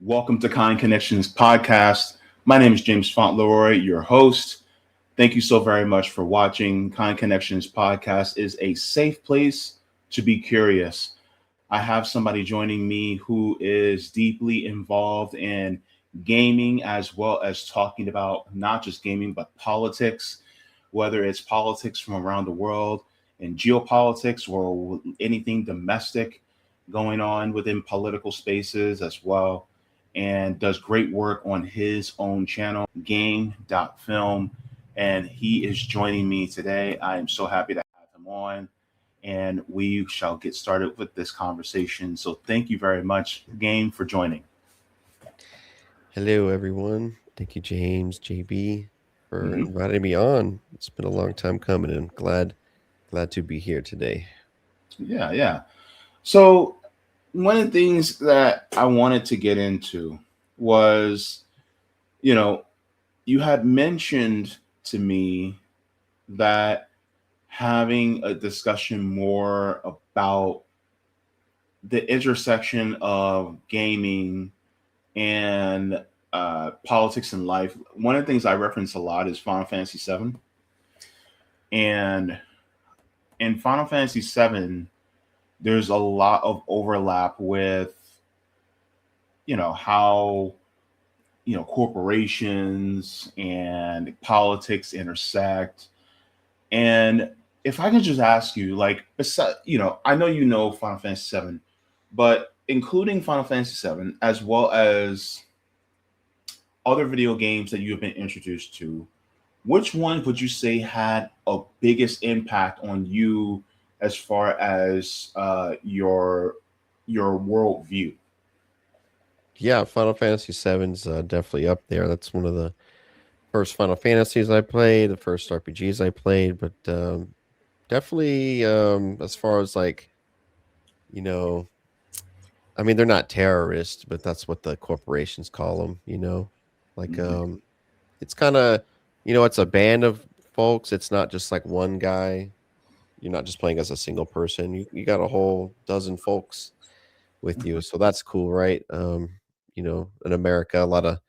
Welcome to Kind Connections podcast. My name is James Leroy, your host. Thank you so very much for watching. Kind Connections podcast is a safe place to be curious. I have somebody joining me who is deeply involved in gaming as well as talking about not just gaming, but politics, whether it's politics from around the world and geopolitics or anything domestic going on within political spaces as well. And does great work on his own channel, Game.Film. And he is joining me today. I am so happy to have him on and we shall get started with this conversation. So thank you very much, Game, for joining. Hello, everyone. Thank you, James, JB, for inviting me on. It's been a long time coming, and glad to be here today. Yeah. So one of the things that I wanted to get into was, you had mentioned to me that having a discussion more about the intersection of gaming and politics in life. One of the things I reference a lot is Final Fantasy VII, and in Final Fantasy VII, there's a lot of overlap with how corporations and politics intersect. And if I could just ask you, like, I know Final Fantasy VII, but including Final Fantasy VII as well as other video games that you have been introduced to, which one would you say had a biggest impact on you as far as your worldview? Yeah, Final Fantasy VII's definitely up there. That's one of the first Final Fantasies I played, the first RPGs I played, but definitely as far as like, you know, I mean, they're not terrorists, but that's what the corporations call them. Like Mhm. it's kind of, it's a band of folks. It's not just like one guy. You're not just playing as a single person. You got a whole dozen folks with you. So that's cool, right? In America, a lot of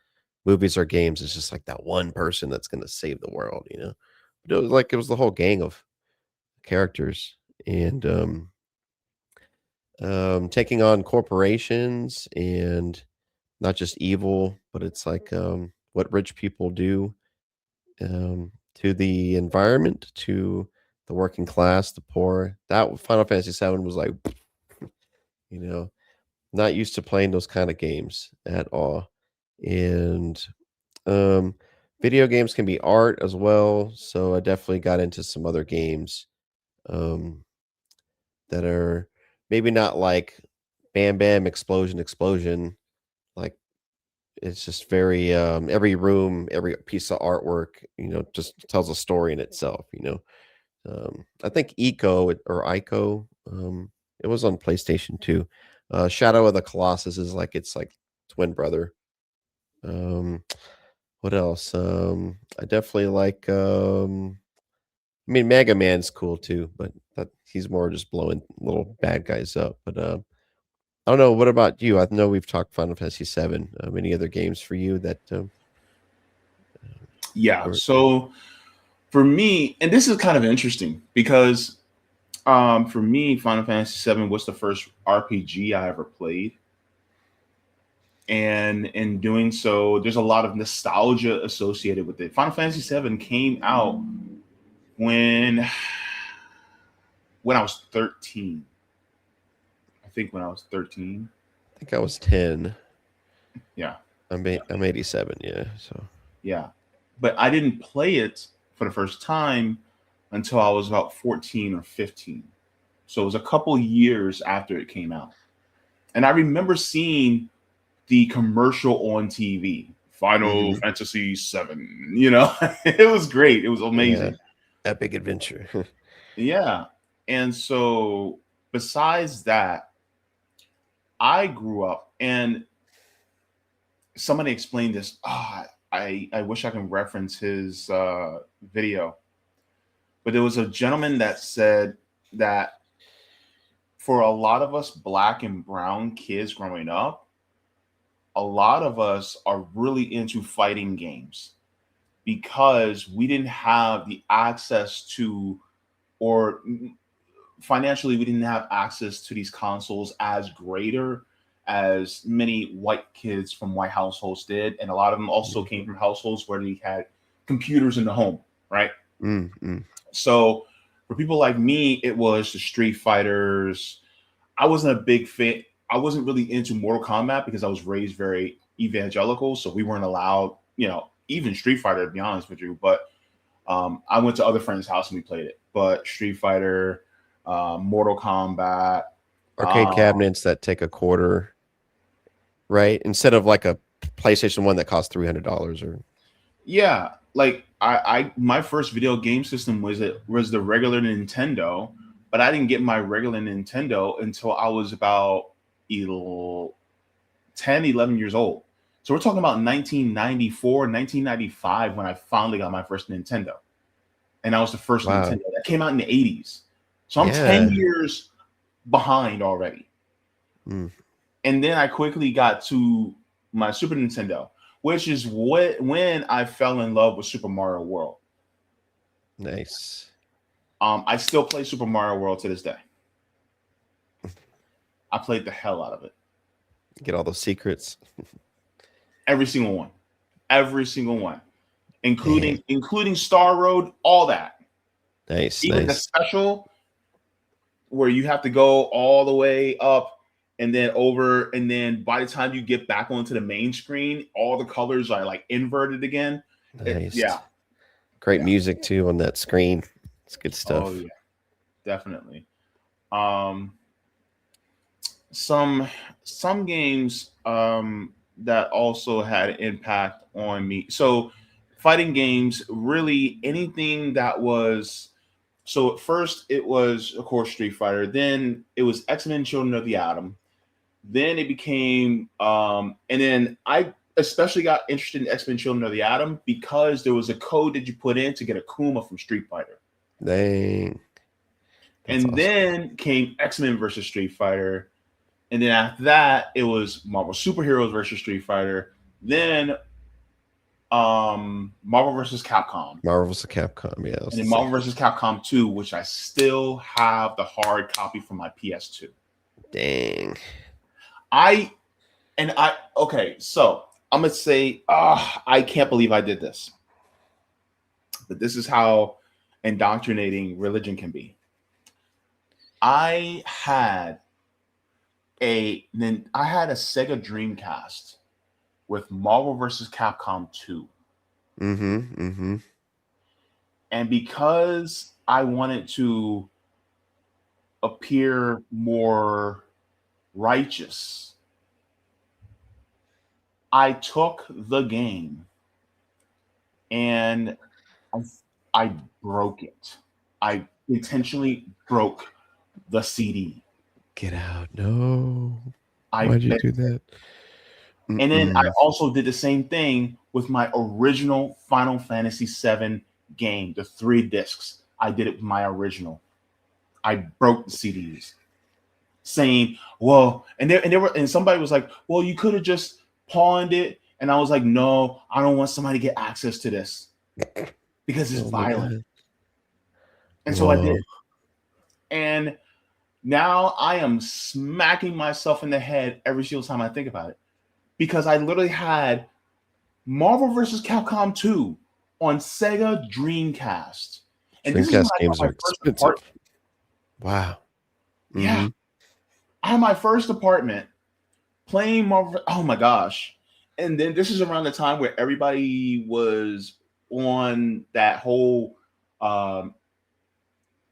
movies or games is just like that one person that's going to save the world. But it was the whole gang of characters and taking on corporations and not just evil, but it's like what rich people do to the environment, to the working class, the poor. That Final Fantasy VII was like, you know, not used to playing those kind of games at all. And um, video games can be art as well. So I definitely got into some other games um, that are maybe not like bam, bam, explosion, explosion. Like it's just very every room, every piece of artwork, just tells a story in itself. I think Ico, it was on PlayStation 2. Shadow of the Colossus is like it's like twin brother. Um, what else? I definitely like. I mean, Mega Man's cool too, but that he's more just blowing little bad guys up. But I don't know. What about you? I know we've talked Final Fantasy VII. Any other games for you that? Yeah. Or, So for me, and this is kind of interesting because for me, Final Fantasy VII was the first RPG I ever played. And in doing so, there's a lot of nostalgia associated with it. Final Fantasy VII came out when I was 13. I think when I was 13. I think I was 10. Yeah. I'm 87. Yeah. So Yeah. But I didn't play it for the first time until I was about 14 or 15. So it was a couple years after it came out. And I remember seeing the commercial on TV, Final Mhm. Fantasy VII. It was great. It was Yeah, amazing. epic adventure. Yeah. And so besides that, I grew up and somebody explained this. I wish I can reference his video, but there was a gentleman that said that for a lot of us black and brown kids growing up, a lot of us are really into fighting games because we didn't have the access to, or financially, we didn't have access to these consoles as greater as many white kids from white households did. And a lot of them also came from households where they had computers in the home, right? Mm-hmm. So for people like me, it was the Street Fighters. I wasn't a big fan. I wasn't really into Mortal Kombat because I was raised very evangelical. So we weren't allowed, even Street Fighter, to be honest with you. But I went to other friends' house and we played it. But Street Fighter, Mortal Kombat, Arcade cabinets that take a quarter, right? Instead of like a PlayStation 1 that costs $300 or. Yeah, like I my first video game system was the regular Nintendo, but I didn't get my regular Nintendo until I was about 10, 11 years old. So we're talking about 1994, 1995 when I finally got my first Nintendo. And that was the first Nintendo that came out in the 80s. So I'm 10 years behind already. Mm. And then I quickly got to my Super Nintendo, which is when I fell in love with Super Mario World. Nice. I still play Super Mario World to this day. I played the hell out of it. Get all those secrets. Every single one. Including Star Road, all that. Nice. Even the special where you have to go all the way up and then over, and then by the time you get back onto the main screen, all the colors are like inverted again. Nice. Great music too on that screen. It's good stuff. Oh yeah, definitely. Some games that also had an impact on me. So fighting games, really anything that was. So at first it was, of course, Street Fighter. Then it was X-Men: Children of the Atom. Then it became, and then I especially got interested in X-Men: Children of the Atom because there was a code that you put in to get a Kuma from Street Fighter. Dang. That's awesome. Then came X-Men versus Street Fighter. And then after that, it was Marvel Superheroes versus Street Fighter. Then Marvel versus Capcom. Marvel versus Capcom, yeah. And then Marvel versus Capcom 2, which I still have the hard copy from my PS2. Dang. Okay, so I'm gonna say, I can't believe I did this. But this is how indoctrinating religion can be. I had a Sega Dreamcast with Marvel vs. Capcom 2. And because I wanted to appear more righteous, I took the game and I broke it. I intentionally broke the CD. Get out. No. Why'd you do that? And then I also did the same thing with my original Final Fantasy VII game, the 3 discs. I did it with my original. I broke the CDs, saying, "Well," and somebody was like, "Well, you could have just pawned it." And I was like, "No, I don't want somebody to get access to this because it's violent." And so I did. And now I am smacking myself in the head every single time I think about it. Because I literally had Marvel vs. Capcom 2 on Sega Dreamcast. And Dreamcast games are expensive. Wow. Yeah. I had my first apartment playing Marvel. Oh my gosh. And then this is around the time where everybody was on that whole Nintendo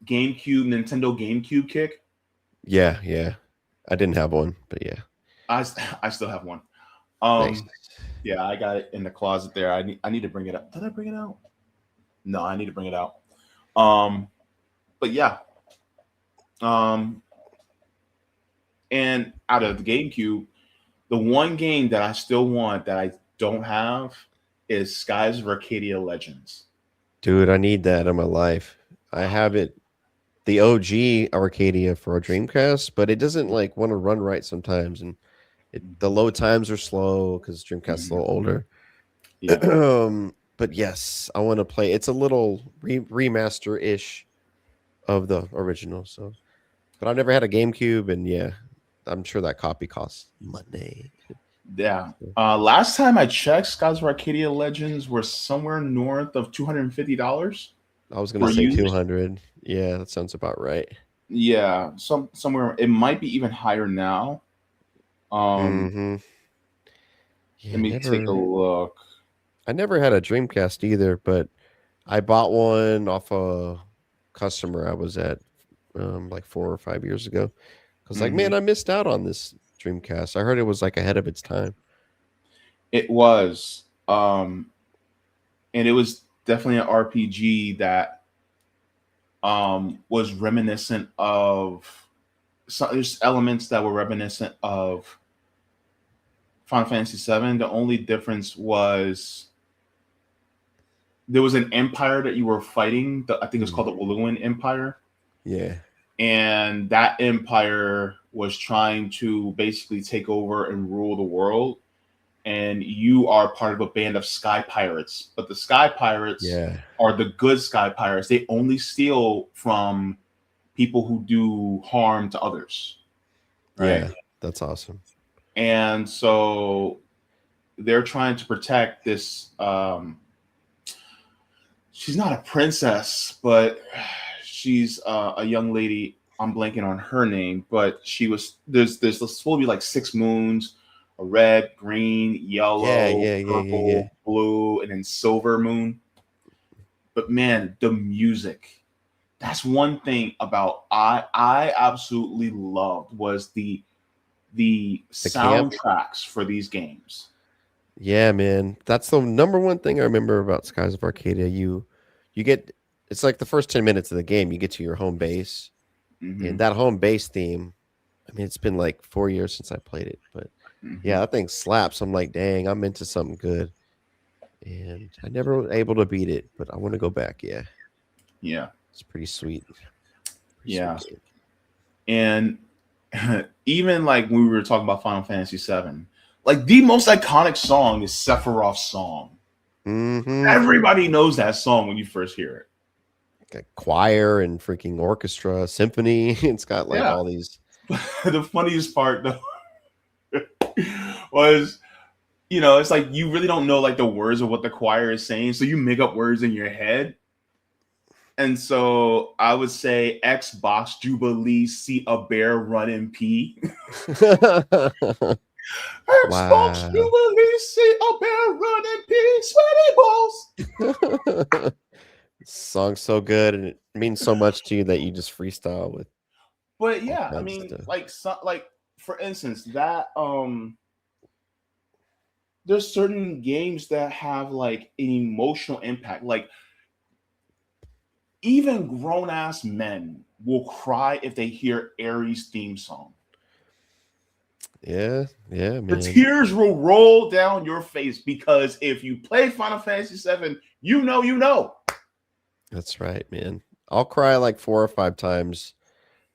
GameCube kick. Yeah. I didn't have one, but yeah. I still have one. Nice. Yeah, I got it in the closet there. I need to bring it up. Did I bring it out? No, I need to bring it out. But yeah. And out of the GameCube, the one game that I still want that I don't have is Skies of Arcadia Legends. Dude, I need that in my life. I have it, the OG Arcadia for a Dreamcast, but it doesn't like want to run right sometimes. And The load times are slow because Dreamcast's a little older. Yeah. But yes, I want to play. It's a little remaster ish of the original. So, but I've never had a GameCube, and yeah, I'm sure that copy costs money. Yeah. So, Last time I checked, Skies of Arcadia Legends were somewhere north of $250 I was gonna for say used. 200. Yeah, that sounds about right. Yeah, somewhere it might be even higher now. Um, Hmm. Let Yeah, me take a look. I never had a Dreamcast either, but I bought one off a customer I was at like 4 or 5 years ago. Cause like, Hmm. man, I missed out on this Dreamcast. I heard it was like ahead of its time. It was, and it was definitely an RPG that was reminiscent of some. There's elements that were reminiscent of Final Fantasy VII. The only difference was there was an empire that you were fighting. I think it's Mm, called the Walloon Empire, yeah. and that empire was trying to basically take over and rule the world. And you are part of a band of sky pirates, but the sky pirates Yeah. are the good sky pirates. They only steal from people who do harm to others, right? Yeah. That's awesome. And so they're trying to protect this. She's not a princess, but she's a young lady. I'm blanking on her name, but she was there's supposed to be like six moons, a red, green, Yeah, yellow, yeah, yeah, yeah, yeah. purple, blue, and then silver moon. But man, the music. That's one thing about I absolutely loved was the The camp. soundtracks for these games. Yeah, man. That's the number one thing I remember about Skies of Arcadia. You get it's like the first 10 minutes of the game, you get to your home base. And Hmm. that home base theme, I mean, it's been like 4 years since I played it, but Hmm. yeah, that thing slaps. I'm like, dang, I'm into something good. And I never was able to beat it, but I want to go back. Yeah, Yeah, it's pretty sweet. Pretty sweet yeah, game. and even like when we were talking about Final Fantasy VII, like the most iconic song is Sephiroth's song. Mm-hmm. Everybody knows that song when you first hear Got choir and freaking orchestra, symphony. It's got it. like Yeah. all these. The funniest part though was, it's like you really don't know like the words of what the choir is saying, so you make up words in your head. And so I would say Xbox Jubilee, see a bear run in pee. Xbox Wow. Jubilee, see a bear run in pee, sweaty balls. Song's so good and it means so much to you that you just freestyle with But all yeah, I kinds of mean, stuff. like for instance, that there's certain games that have like an emotional impact. Like even grown ass men will cry if they hear Ares theme song. Yeah, yeah, The man. tears will roll down your face because if you play Final Fantasy VII, you know. That's right, man. I'll cry like 4 or 5 times.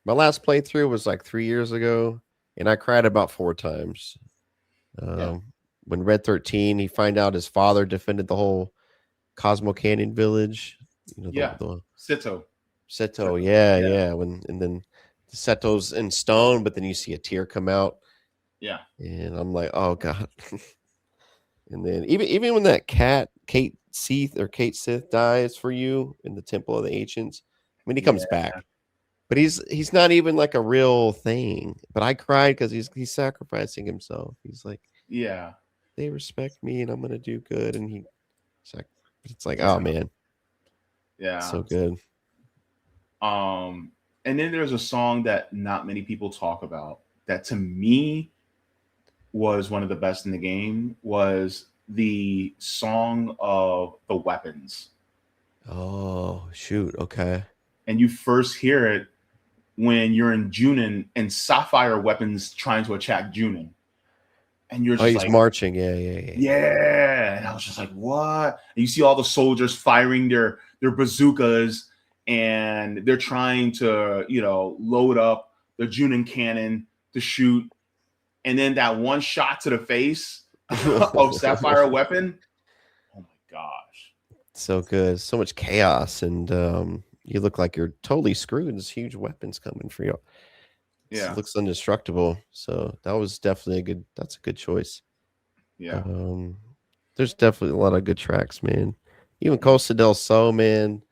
My last playthrough was like 3 years ago, and I cried about 4 times. Yeah, When Red 13, he find out his father defended the whole Cosmo Canyon village. You know, yeah. the Sito. Seto, Sito. yeah, Yeah, yeah. And then the Seto's in stone, but then you see a tear come out, yeah, and I'm like, oh god. And then even when that Kate Sith dies for you in the Temple of the Ancients, I mean he yeah, comes back, but he's not even like a real thing. But I cried because he's sacrificing himself. He's like, yeah, they respect me and I'm gonna do good, and sac- it's like, yeah, oh man, yeah. so good. Um, and then there's a song that not many people talk about that to me was one of the best in the game was the song of the weapons. Oh shoot, okay. And you first hear it when you're in Junin and Sapphire weapons trying to attack Junin. And you're Oh, just he's like, marching. Yeah, yeah, yeah, yeah. yeah. And I was just like, what? And you see all the soldiers firing their bazookas and they're trying to, load up the Junin cannon to shoot. and then that one shot to the face of Sapphire weapon. Oh my gosh. So good. So much chaos, and you look like you're totally screwed. There's huge weapons coming for you. It Yeah. looks indestructible. So that was definitely that's a good choice. Yeah. There's definitely a lot of good tracks, man. Even Costa del Sol, man.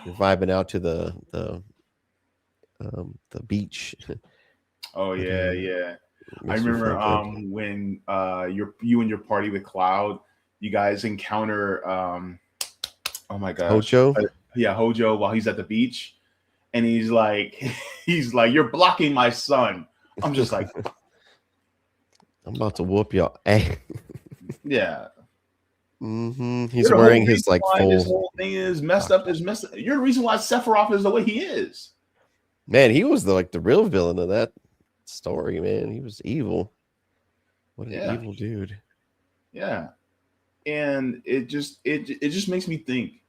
You're vibing out to the beach. Oh But, yeah, yeah. I makes me remember feel good. when you and your party with Cloud, you guys encounter oh my gosh. Hojo? Yeah, Hojo while he's at the beach, and he's like he's like, "You're blocking my son." I'm just like, I'm about to whoop y'all. Hey. yeah. He's You're the whole wearing his reason like why this full. whole thing is messed up. You're the reason why Sephiroth is the way he is. Man, he was the real villain of that story, man. He was evil. What an Yeah, evil dude. yeah. And it just makes me think,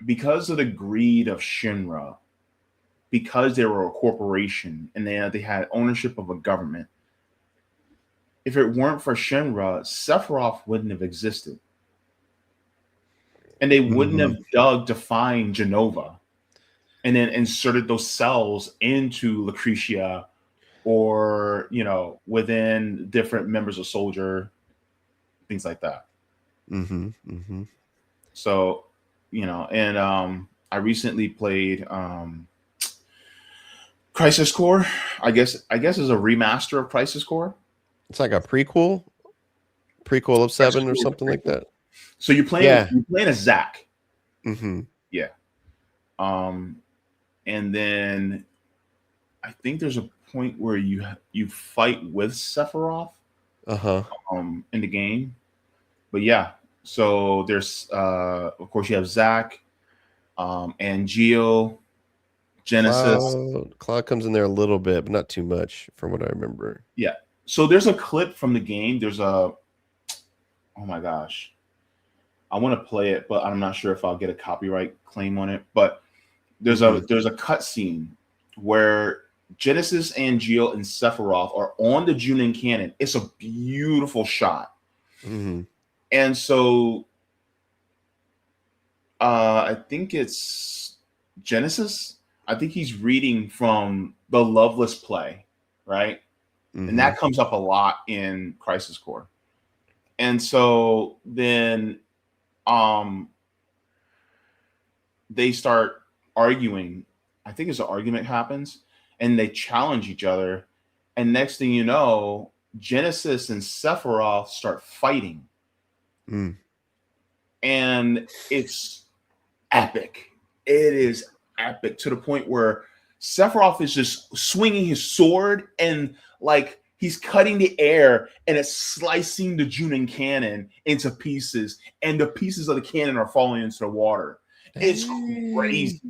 because of the greed of Shinra, because they were a corporation and they had ownership of a government. If it weren't for Shinra, Sephiroth wouldn't have existed, and they wouldn't have dug to find Genova, and then inserted those cells into Lucretia, or within different members of Soldier, things like that. So, and I recently played Crisis Core. I guess is a remaster of Crisis Core. It's like a prequel of Crisis 7 or Core is a something like prequel. that. So you're playing Yeah. as Zack. Mm-hmm. Yeah. And then I think there's a point where you fight with Sephiroth in the game. But yeah, so there's of course you have Zack, and Geo, Genesis. Cloud comes in there a little bit, but not too much from what I remember. Yeah. So there's a clip from the game. There's a oh my gosh. I want to play it, but I'm not sure if I'll get a copyright claim on it. But there's a cut scene where Genesis, and Geo, and Sephiroth are on the Junin cannon. It's a beautiful shot. And so I think it's Genesis. I think he's reading from the Loveless play, right? And that comes up a lot in Crisis Core. And so then they start arguing. I think it's an argument happens, and they challenge each other. And next thing you know, Genesis and Sephiroth start fighting. And it's epic. It is epic to the point where Sephiroth is just swinging his sword, and like he's cutting the air, and it's slicing the Junin cannon into pieces, and the pieces of the cannon are falling into the water. It's crazy.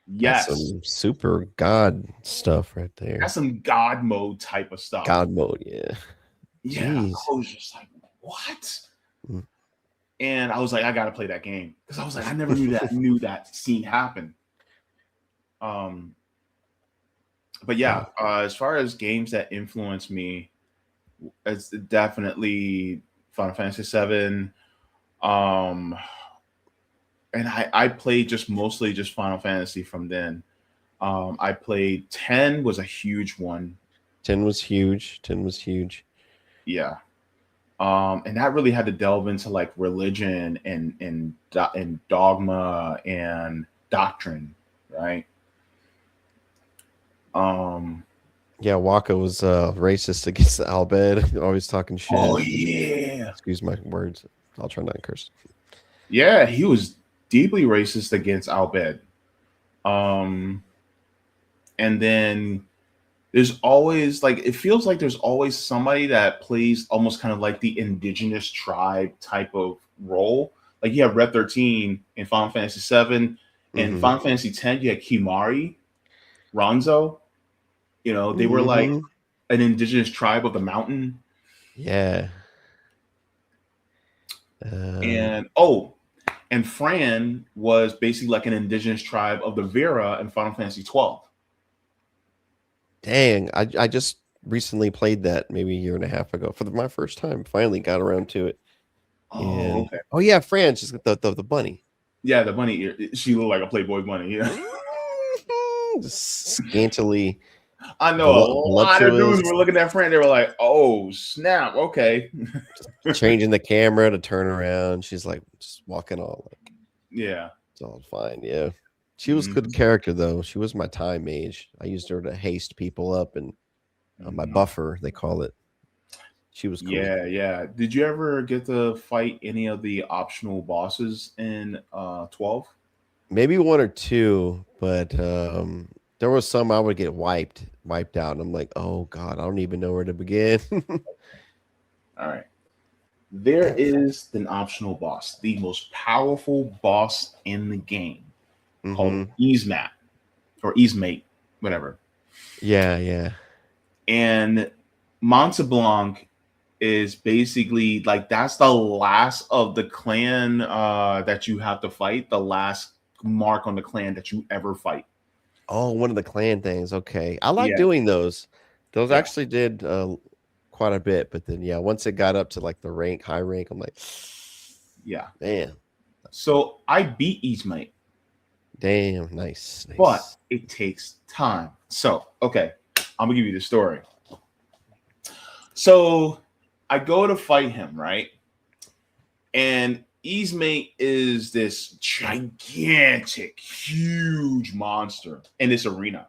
Yes. That's some super God stuff right there. That's some God mode type of stuff. God mode, yeah. Yeah. Jeez. I was just like, what? And I was like, I gotta play that game, because I was like, I never knew that scene happened. But yeah, as far as games that influence me, it's definitely Final Fantasy VII. And I played mostly just Final Fantasy from then. I played 10 was a huge one. 10 was huge. Yeah. And that really had to delve into like religion and dogma and doctrine, right? Yeah, Waka was racist against Albed, always talking shit. Oh yeah. Excuse my words. I'll try not to curse. Yeah, he was deeply racist against Albed. And then there's always it feels like there's always somebody that plays almost kind of like the indigenous tribe type of role. Like you have Red 13 in Final Fantasy 7, and Final Fantasy 10, you had Kimari, Ronzo. They were like an indigenous tribe of the mountain. Yeah. And Fran was basically like an indigenous tribe of the Vera in Final Fantasy 12. Dang, I just recently played that maybe a year and a half ago for my first time. Finally got around to it. Oh, And okay. oh yeah, Fran, she's got the bunny. Yeah, the bunny ear. She looked like a Playboy bunny. Yeah. Just scantily I know a lot of voluptuous, dudes were looking at Fran. They were like, "Oh snap! Okay." changing the camera to turn around. She's like just walking all like Yeah. it's all fine. Yeah. She was good Mhm. character though. She was my time mage. I used her to haste people up and my Mhm. buffer, they call it. She was cool. Yeah, yeah. Did you ever get to fight any of the optional bosses in 12? Maybe one or two, but there was some I would get wiped out. And I'm like, oh God, I don't even know where to begin. All right. There is an optional boss, the most powerful boss in the game, called hmm Easemap or Easemate, whatever. Yeah, yeah. And Monteblanc is basically like that's the last of the clan that you have to fight, the last mark on the clan that you ever fight. Oh, one of the clan things. Okay. I like Yeah, doing those. Those yeah, actually did quite a bit, but then yeah, once it got up to like the high rank, I'm like, yeah. man, So I beat Eastmate, damn, nice, but nice. it takes time. So, okay, I'm gonna give you the story. So I go to fight him, right? And Eastmate is this gigantic, huge monster in this arena.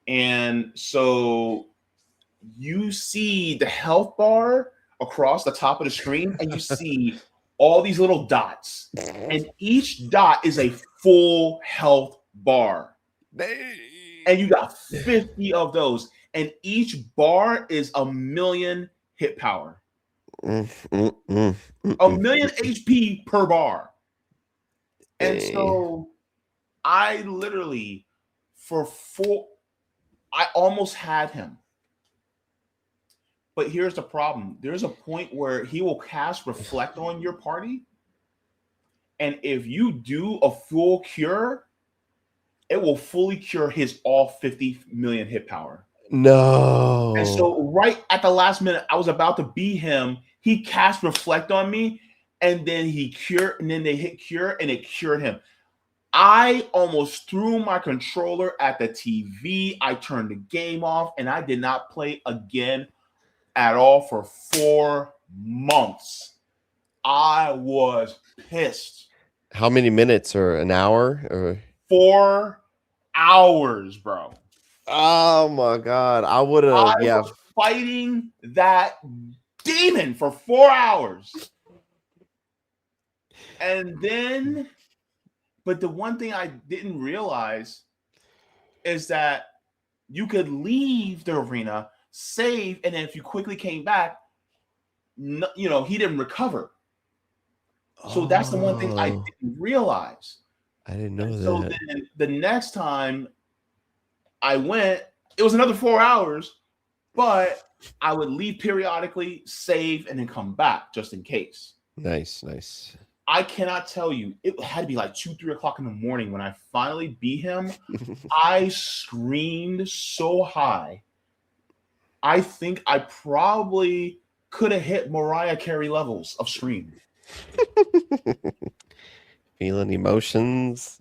And so you see the health bar across the top of the screen, and you see all these little dots, and each dot is a full health bar. And you got 50 of those, and each bar is a million hit power, Mm, mm, mm, mm, a mm, million mm. HP per bar. And Dang. so I literally, for four, I almost had him. But here's the problem. There's a point where he will cast reflect on your party. And if you do a full cure, it will fully cure his all 50 million hit power. And No. so right at the last minute, I was about to beat him. He cast reflect on me, and then he cured, and then they hit cure, and it cured him. I almost threw my controller at the TV. I turned the game off, and I did not play again at all for 4 months. I was pissed. How many minutes or an hour or 4 hours, bro. oh my god. I would I have yeah. was fighting that demon for 4 hours. And then, but the one thing I didn't realize is that you could leave the arena, save, and then if you quickly came back, he didn't recover. So that's the one thing I Oh, didn't realize. I didn't And know so that. then the next time I went, it was another 4 hours, but I would leave periodically, save, and then come back just in case. Nice, nice. I cannot tell you, it had to be like 2, 3 o'clock in the morning when I finally beat him. I screamed so high. I think I probably could have hit Mariah Carey levels of scream. Feeling emotions.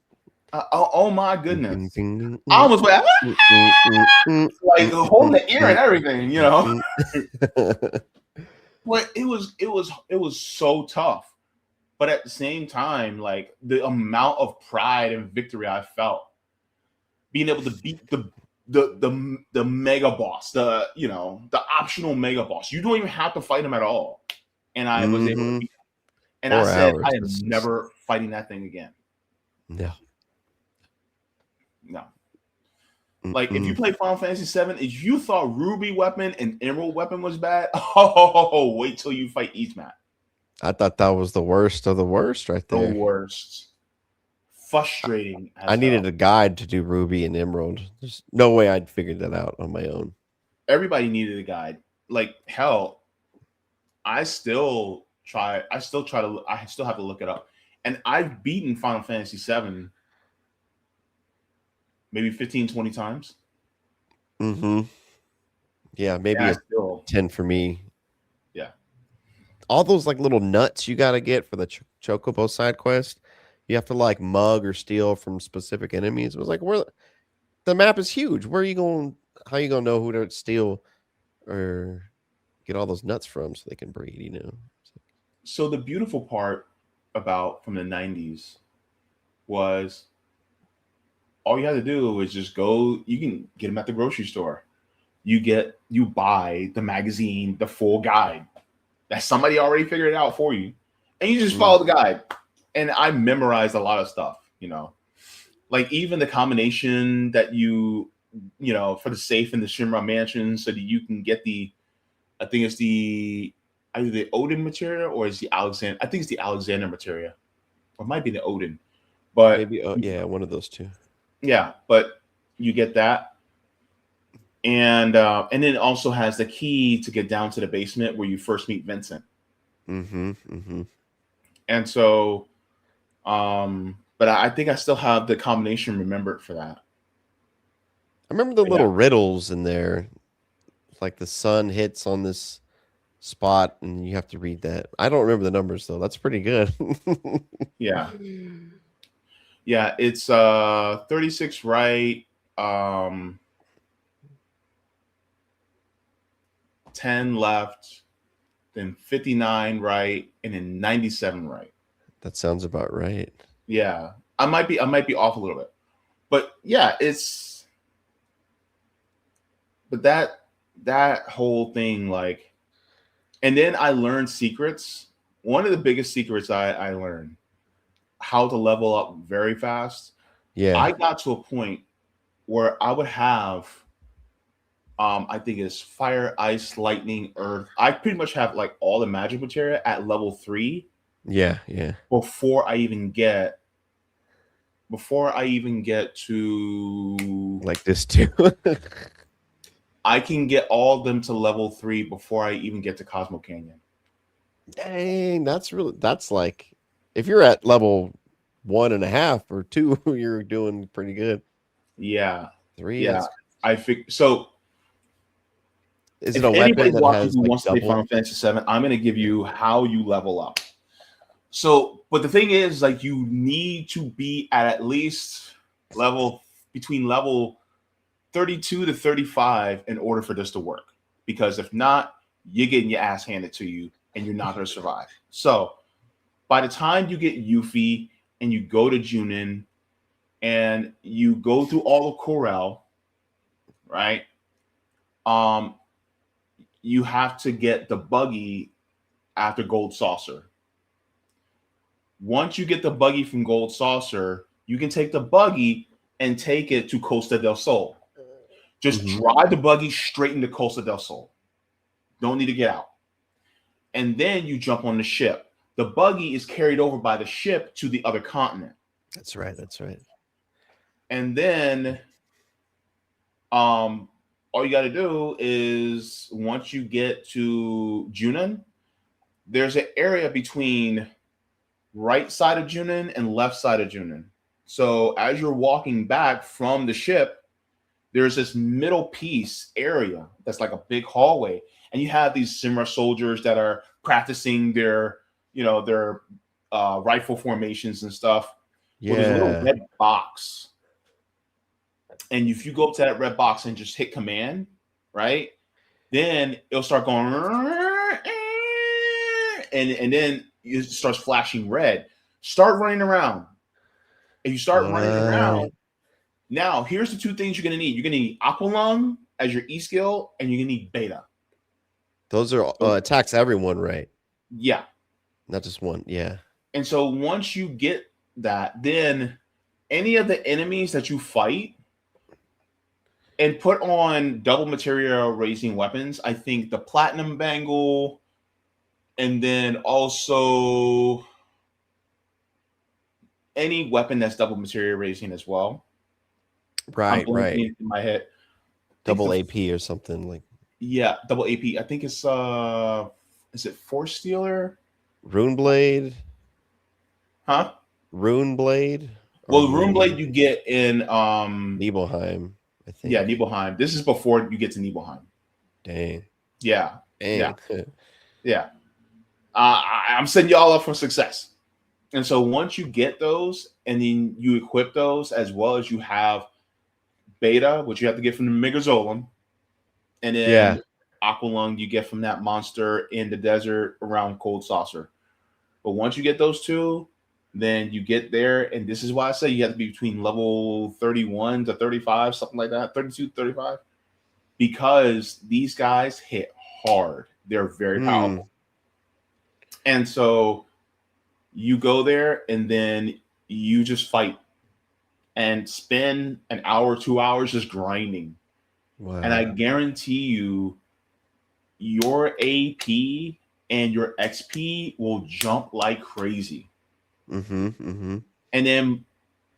Oh my Ding, goodness. ding, ding, ding, I mm, almost went mm, mm, mm, mm, like mm, holding mm, the ear and mm, everything. mm, mm. But it was so tough. But at the same time, like the amount of pride and victory I felt being able to beat the mega boss, the optional mega boss. You don't even have to fight him at all. And I was able to Mhm. beat him. And I 4 said, I hours. am This is never fighting that thing again. no. No. Like if you Mm-mm. play Final Fantasy VII, if you thought Ruby weapon and Emerald weapon was bad, oh, wait till you fight Eastmat. I thought that was the worst of the worst right The there. worst. Frustrating I as needed hell. a guide to do Ruby and Emerald. There's no way I'd figured that out on my own. Everybody needed a guide. Like hell, I still try. I still try to. I still have to look it up. And I've beaten Final Fantasy VII maybe 15, 20 times. Mm-hmm. Yeah, maybe And I a still, 10 for me. yeah. All those like little nuts you got to get for the Chocobo side quest, you have to like mug or steal from specific enemies. It was like, where the map is huge. Where are you going? How you going to know who to steal or get all those nuts from so they can breed, you know? So the beautiful part about from the 90s was all you had to do was just go, you can get them at the grocery store. You buy the magazine, the full guide that somebody already figured it out for you. And you just Mm. follow the guide. And I memorized a lot of stuff, like even the combination that for the safe in the Shimra mansion so that you can get I think it's either the Odin material or is the Alexander. I think it's the Alexander material, or it might be the Odin. But Maybe, yeah, one of those two. yeah, but you get that, and then it also has the key to get down to the basement where you first meet Vincent. Mm-hmm. Mm-hmm. And so, but I think I still have the combination remembered for that. I remember the But yeah, little riddles in there. Like the sun hits on this spot and you have to read that. I don't remember the numbers though. That's pretty good. yeah, yeah. It's 36 right, 10 left, then 59 right, and then 97 right. That sounds about right. Yeah, I might be off a little bit, but yeah, but that whole thing, like, and then I learned secrets. One of the biggest secrets I learned how to level up very fast. Yeah. I got to a point where I would have, I think it's fire, ice, lightning, earth. I pretty much have like all the magic material at level 3 Yeah. Yeah. before I even get to, Like this too. I can get all of them to level 3 before I even get to Cosmo Canyon. Dang, that's like if you're at level 1.5 or 2, you're doing pretty good. Yeah, 3, yeah. that's I think so. is it If a weapon anybody's that watching has who like wants to play double? Final Fantasy 7, I'm going to give you how you level up. So, but the thing is, like, you need to be at least level between level 32 to 35 in order for this to work. Because if not, you're getting your ass handed to you and you're not going to survive. So, by the time you get Yuffie and you go to Junin and you go through all of Corel, right? Um, you have to get the buggy after Gold Saucer. Once you get the buggy from Gold Saucer, you can take the buggy and take it to Costa del Sol. Just Mhm. drive the buggy straight into Costa del Sol. Don't need to get out. And then you jump on the ship. The buggy is carried over by the ship to the other continent. That's right. That's right. And then all you got to do is once you get to Junin, there's an area between right side of Junin and left side of Junin. So as you're walking back from the ship, there's this middle piece area that's like a big hallway, and you have these Simra soldiers that are practicing their rifle formations and stuff. Well, there's a little Yeah. red box, and if you go up to that red box and just hit command, right, then it'll start going, and then it starts flashing red. Start running around. If you start running What? around, now here's the two things you're gonna need. You're gonna need Aqualung as your E skill, and you're gonna need Beta. Those are So, attacks everyone, right? yeah. Not just one. Yeah. And so once you get that, then any of the enemies that you fight and put on double material raising weapons, I think the Platinum Bangle, and then also any weapon that's double material raising as well. I'm Right, right. blanking in my head. I think Double the AP or something like double AP. I think it's is it Force Stealer? Rune Blade, Huh? Rune Blade, or Well, the Rune Blade maybe you get in Nibelheim, I yeah, think. Nibelheim. This is before you get to Nibelheim. Dang. Yeah, yeah, Dang. yeah. I'm setting y'all up for success. And so once you get those, and then you equip those, as well as you have beta, which you have to get from the Megazolem, and Yeah. then Aqualung you get from that monster in the desert around Cold Saucer. But once you get those two, then you get there, and this is why I say you have to be between level 31 to 35, something like that, 32 to 35, because these guys hit hard. They're very Mm. powerful. And so you go there, and then you just fight and spend an hour, 2 hours just grinding. And I Wow. guarantee you, your AP and your XP will jump like crazy. Mm-hmm. Mm-hmm. And then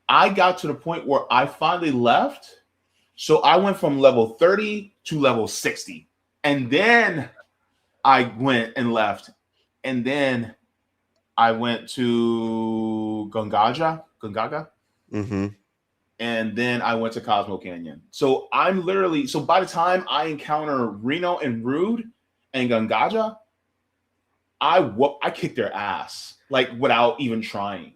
I got to the point where I finally left. So I went from level 30 to level 60. And then I went and left. And then I went to Gungaga. Mm-hmm. And then I went to Cosmo Canyon. So so by the time I encounter Reno and Rude and Gungaja, I kicked their ass like without even trying.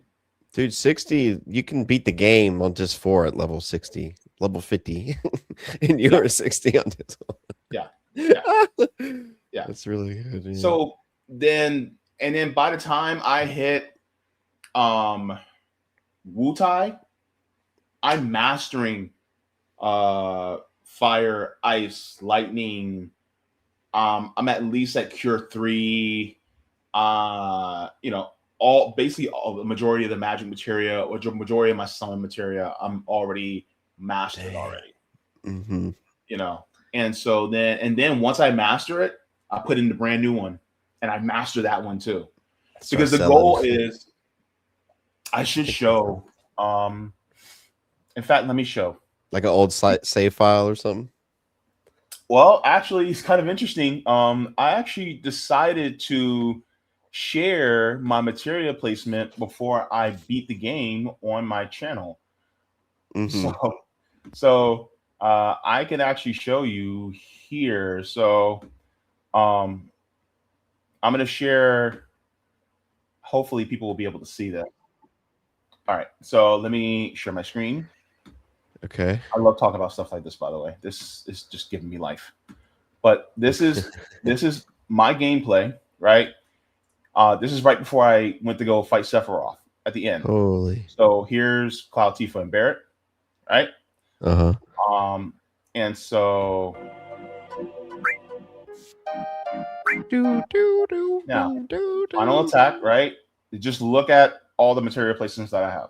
Dude, 60, you can beat the game on just 4 at level 60, level 50. And you Yeah, were 60 on this yeah, yeah, one. yeah. That's really good. Yeah. So then by the time I hit um Wutai, I'm mastering fire, ice, lightning. I'm at least at cure 3. You know, basically the majority of the magic materia or majority of my summon materia, I'm already mastered Dang. already. Mm-hmm. You know, and then once I master it, I put in the brand new one, and I master that one too. Start Because the selling. goal is, I should show. Um, in fact, let me show. Like an old save file or something. Well, actually, it's kind of interesting. I actually decided to share my materia placement before I beat the game on my channel. Mm-hmm. So I can actually show you here. So um, I'm going to share. Hopefully, people will be able to see that. All right. So let me share my screen. Okay. I love talking about stuff like this. By the way, this is just giving me life. But this is my gameplay, right? This is right before I went to go fight Sephiroth at the end. Holy. So here's Cloud, Tifa, and Barrett, right? Uh-huh. And so now final attack, right? Just look at all the material placements that I have.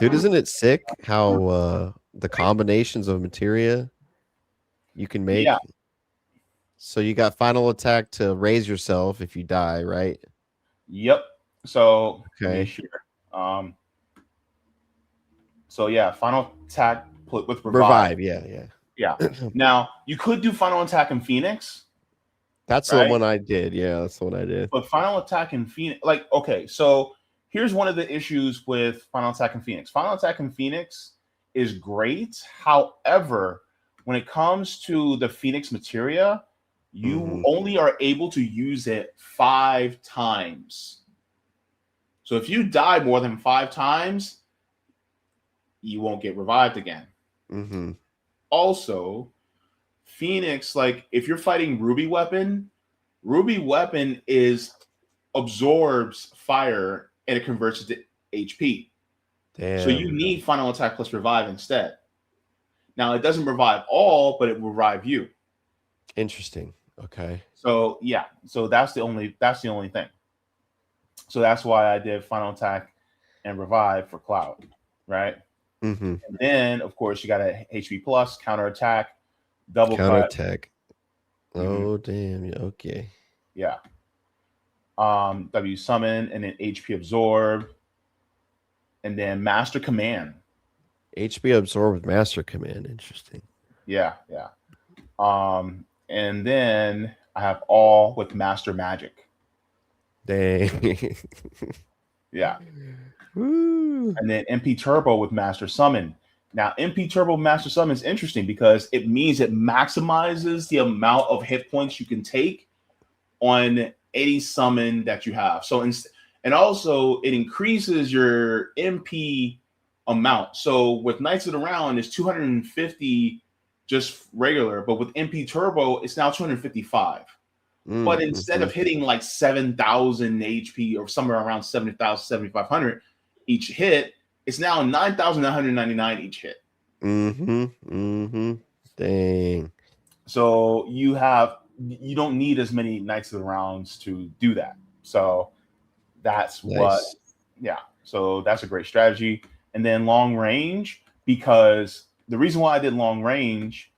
Dude, isn't it sick how the combinations of materia you can Yeah. make? So you got final attack to raise yourself if you die, right? Yep. So let me Okay. share. Um, so yeah, final attack with revive. Revive, yeah. Yeah. Now you could do final attack in Phoenix, That's the right? one I did. Yeah, that's the one I did. But final attack in Phoenix, like, okay, so here's one of the issues with final attack in Phoenix. Final attack in Phoenix is great. However, when it comes to the Phoenix materia, you only are able to use it 5 times. So if you die more than 5 times, you won't get revived again. Mm-hmm. Also, Phoenix, like if you're fighting Ruby Weapon is absorbs fire and it converts it to HP. Damn. So you need final attack plus revive instead. Now it doesn't revive all, but it will revive you. Interesting. Okay. So yeah, so that's the only thing. So that's why I did final attack and revive for Cloud, right? Mm-hmm. And then of course you got a HP plus, counter attack, double cut. Counterattack. Oh damn. Okay. Yeah. W summon and then HP absorb, and then master command. HP absorb with master command. Interesting. Yeah. And then I have all with master magic. Dang. Yeah. Woo. And then MP turbo with master summon. Now, MP Turbo Master Summon is interesting because it means it maximizes the amount of hit points you can take on any summon that you have. So, and also it increases your MP amount. So with Knights of the Round, it's 250 just regular, but with MP Turbo, it's now 255. But instead of hitting like 7,000 HP or somewhere around 70,000, 7,500 each hit, it's now 9,999 each hit. Dang. So you don't need as many Knights of the Rounds to do that. So that's nice. So that's a great strategy. And then long range, because the reason why I did long range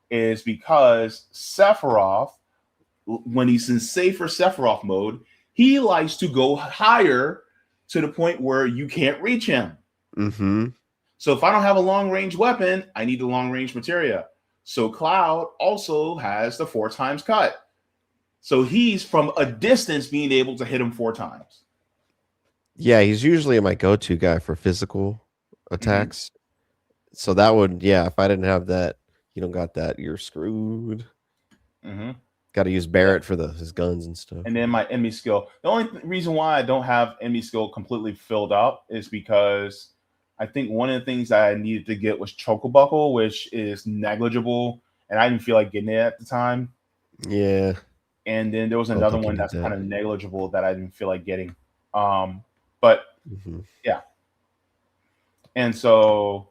is because Sephiroth, when he's in safer Sephiroth mode, he likes to go higher to the point where you can't reach him. So if I don't have a long range weapon, I need the long range materia. So Cloud also has the 4 times cut. So he's from a distance being able to hit him 4 times. Yeah, he's usually my go-to guy for physical attacks. So that would, if I didn't have that, you don't got that, you're screwed. Got to use Barrett for his guns and stuff. And then my enemy skill. The only reason why I don't have enemy skill completely filled up is because I think one of the things that I needed to get was Chocobuckle, which is negligible, and I didn't feel like getting it at the time. Yeah. And then there was another one that's kind of negligible that I didn't feel like getting. But yeah. And so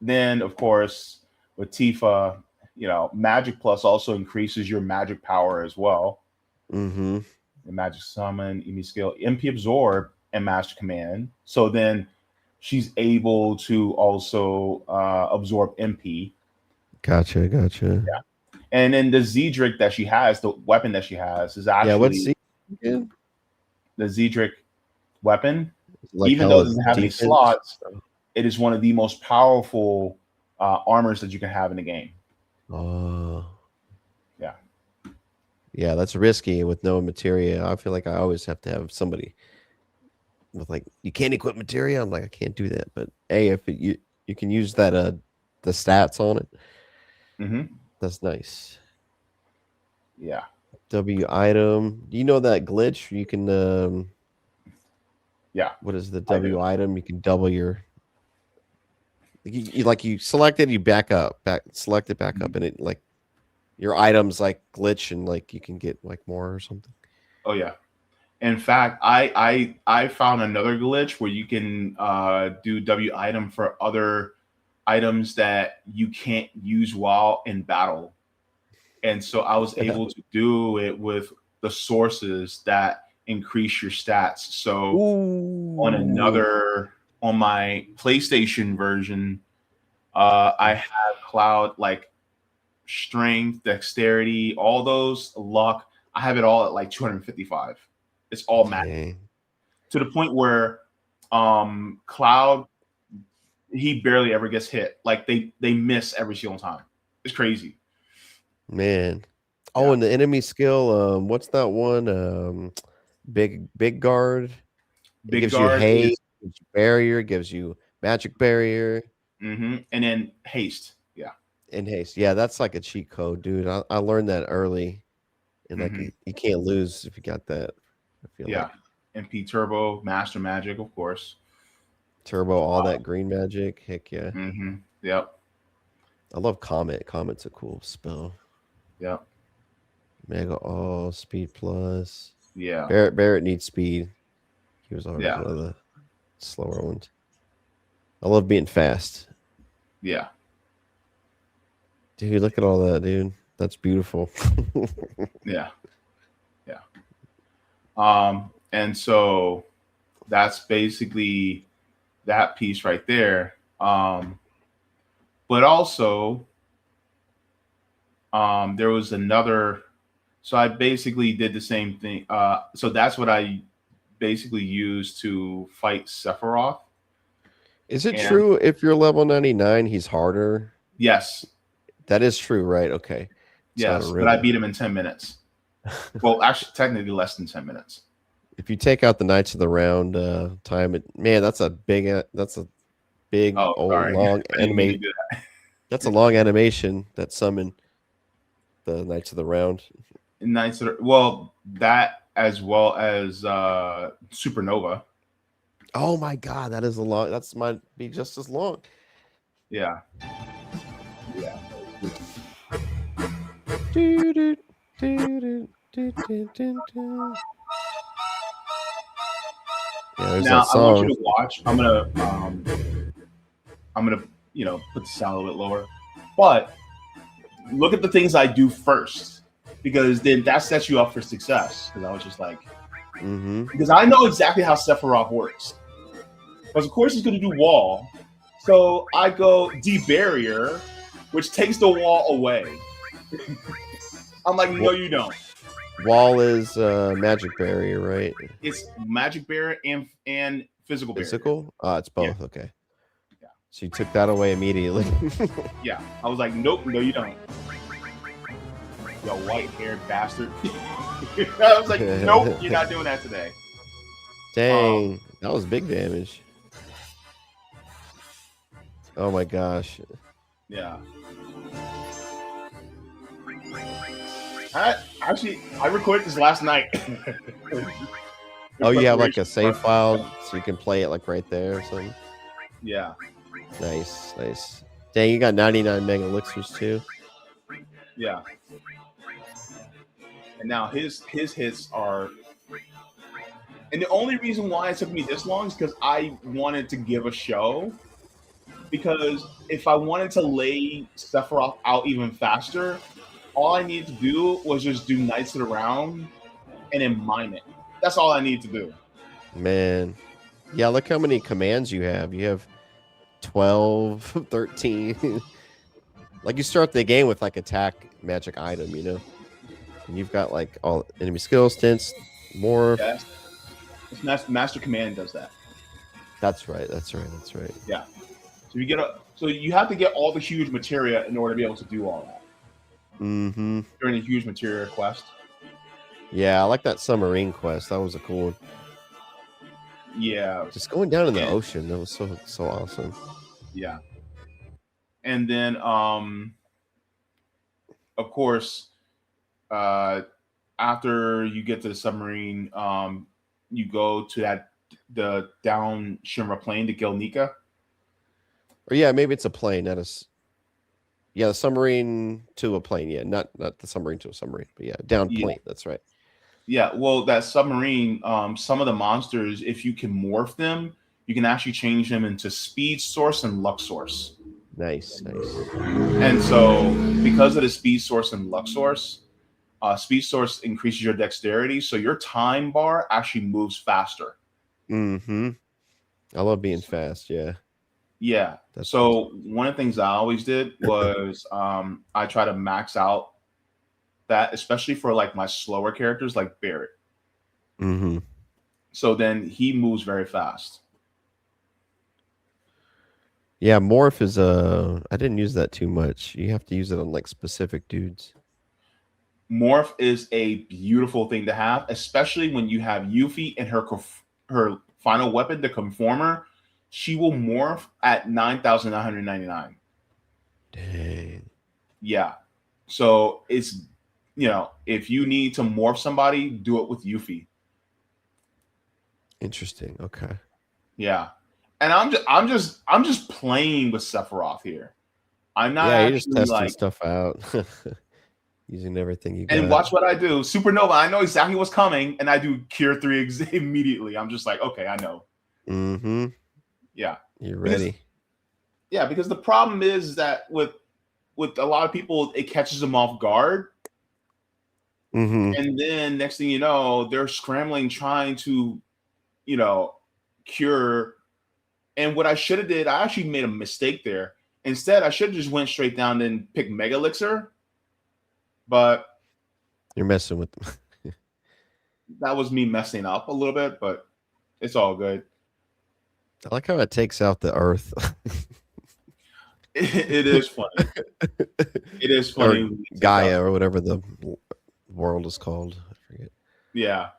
then, of course, with Tifa, Magic Plus also increases your magic power as well. The Magic Summon, enemy skill, MP Absorb, and Master Command. So then she's able to also absorb MP. Gotcha. Yeah. And then the Zedric that she has, the weapon that she has, is actually what's the Zedric weapon. Even though it doesn't have any slots, it is one of the most powerful armors that you can have in the game. Oh. Yeah, that's risky with no materia. I feel like I always have to have somebody with you can't equip materia. I'm like, I can't do that. But hey, if you can use that the stats on it, that's nice. Yeah. W item. Do you know that glitch? You can what is the W item? You can double your you select it, you back select it back up, and it your items glitch and you can get more or something. Oh yeah. In fact, I found another glitch where you can do W item for other items that you can't use while in battle. And so I was able to do it with the sources that increase your stats. So on my PlayStation version, I have Cloud strength, dexterity, all those, luck. I have it all at 255. It's all magic. To the point where Cloud, he barely ever gets hit. They miss every single time. It's crazy. Man. Oh, and the enemy skill, what's that one? Big guard. Big gives guard you haste, gives you barrier, gives you magic barrier. And then haste. Yeah. And haste. Yeah, that's like a cheat code, dude. I learned that early. And you can't lose if you got that. I feel like. MP Turbo, Master Magic, of course. Turbo, all that green magic. Heck yeah. Yep. I love Comet. Comet's a cool spell. Yep. Mega speed plus. Yeah. Barrett needs speed. He was already one of the slower ones. I love being fast. Yeah. Dude, look at all that, dude. That's beautiful. Yeah. And so that's basically that piece right there. But also, there was another. So I basically did the same thing. So that's what I basically used to fight Sephiroth. Is it true if you're level 99, he's harder? Yes. That is true, right? Okay. Yes, but I beat him in 10 minutes. Well, actually, technically less than 10 minutes. If you take out the Knights of the Round time, man, that's a big big Oh, old sorry. long I didn't mean to anime. do that. That's a long animation that summoned the Knights of the Round. Well, that as well as Supernova. Oh my god, that is a long. That's might be just as long. Yeah. Yeah. Do, do, do, do, do, do, do, do. Yeah, there's Now that I want you song. to watch. I'm gonna put the sound a little bit lower, but look at the things I do first, because then that sets you up for success. Because I was just like, because I know exactly how Sephiroth works. Because of course he's gonna do wall, so I go debarrier, which takes the wall away. I'm like, no, you don't. Wall is magic barrier, right? It's magic barrier and physical barrier. Physical? It's both. Yeah. Okay. Yeah. So you took that away immediately. Yeah. I was like, nope, no, you don't. You white-haired bastard. I was like, nope, you're not doing that today. Dang, that was big damage. Oh my gosh. Yeah. I recorded this last night. Oh, you have like a save file so you can play it like right there or something? Yeah. Nice, nice. Dang, you got 99 mega elixirs too. Yeah. And now his hits are, and the only reason why it took me this long is because I wanted to give a show. Because if I wanted to lay Sephiroth out even faster, all I needed to do was just do Knights of the Round and then mime it. That's all I need to do. Man. Yeah, look how many commands you have. You have 12, 13. Like you start the game with like attack magic item, you know? And you've got like all enemy skill stints, morph. Yes. Master Command does that. That's right. That's right. That's right. Yeah. So you have to get all the huge materia in order to be able to do all that. Mm-hmm. During the huge materia quest. Yeah, I like that submarine quest. That was a cool one. Yeah. Just going down in the ocean, that was so awesome. Yeah. And then of course, after you get to the submarine, you go to the down Shimra Plain to kill Nika. Or yeah, maybe it's a plane, not a. Yeah, the submarine to a plane. Yeah, not the submarine to a submarine, but yeah, down plane. That's right. Yeah, well, that submarine, some of the monsters, if you can morph them, you can actually change them into Speed Source and Luck Source. Nice. And so, because of the Speed Source and Luck Source, Speed Source increases your dexterity, so your time bar actually moves faster. Mm-hmm. I love being fast. Yeah. Yeah. So one of the things I always did was I try to max out that, especially for like my slower characters like Barrett. Mm-hmm. So then he moves very fast. Yeah, morph is I didn't use that too much. You have to use it on like specific dudes. Morph is a beautiful thing to have, especially when you have Yuffie and her final weapon, the Conformer. She will morph at 9,999. Dang. Yeah. So it's, if you need to morph somebody, do it with Yuffie. Interesting. Okay. Yeah. And I'm just playing with Sephiroth here. I'm not you're just testing like stuff out. Using everything you got. And watch what I do. Supernova, I know exactly what's coming, and I do Cure 3 immediately. I'm just like, okay, I know. Mm-hmm. Yeah. You're ready. Because the problem is that with a lot of people, it catches them off guard. Mm-hmm. And then next thing you know, they're scrambling, trying to, cure. And what I should have did, I actually made a mistake there. Instead, I should have just went straight down and picked Mega Elixir. But you're messing with them. That was me messing up a little bit, but it's all good. I like how it takes out the earth. It is funny. It is funny. Or Gaia or whatever the world is called. I forget. Yeah.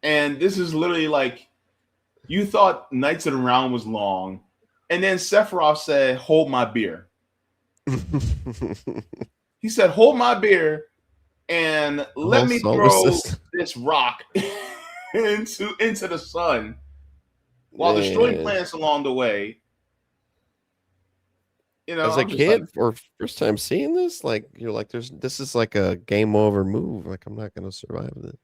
And this is literally like You thought Knights of the Round was long, and then Sephiroth said, "Hold my beer." He said, "Hold my beer, and let Whole me solar throw system. this rock into the sun while destroying Man. planets along the way." As a I'm just like, kid, or first time seeing this, like you're like, this is like a game over move. Like I'm not gonna survive this.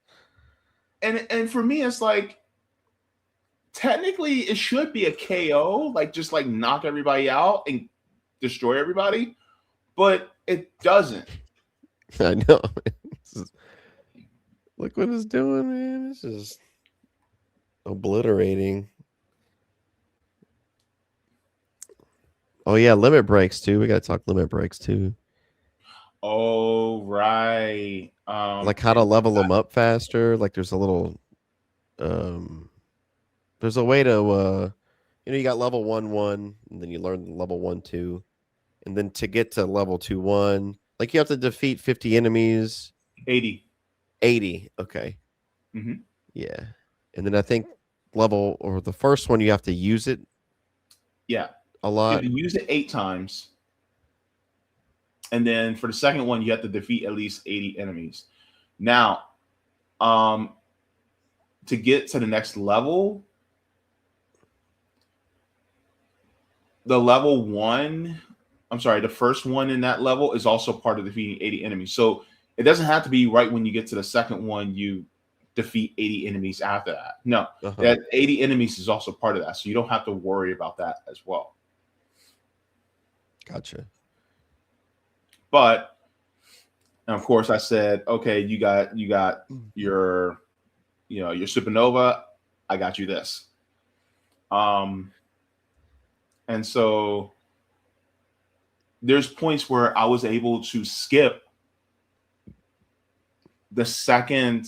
and for me, it's like technically it should be a KO, like just like knock everybody out and destroy everybody, but it doesn't. I know. Is, look what it's doing, man. This is obliterating. Oh yeah, limit breaks too. We gotta talk limit breaks too. Oh right. Like how to level them up faster. Like there's a little um there's a way to you got level 1 1, and then you learn level 1 2. And then to get to level 2 1, like you have to defeat 50 enemies. 80. 80. Okay. Mm-hmm. Yeah. And then I think level or the first one you have to use it Yeah. a You have lot. to use it 8 times. And then for the second one, you have to defeat at least 80 enemies. Now, to get to the next level, the level one, I'm sorry, the first one in that level is also part of defeating 80 enemies. So it doesn't have to be right when you get to the second one, you defeat 80 enemies after that. No, that 80 enemies is also part of that. So you don't have to worry about that as well. Gotcha. But and of course I said, okay, you got your your supernova, I got you this. And so there's points where I was able to skip the second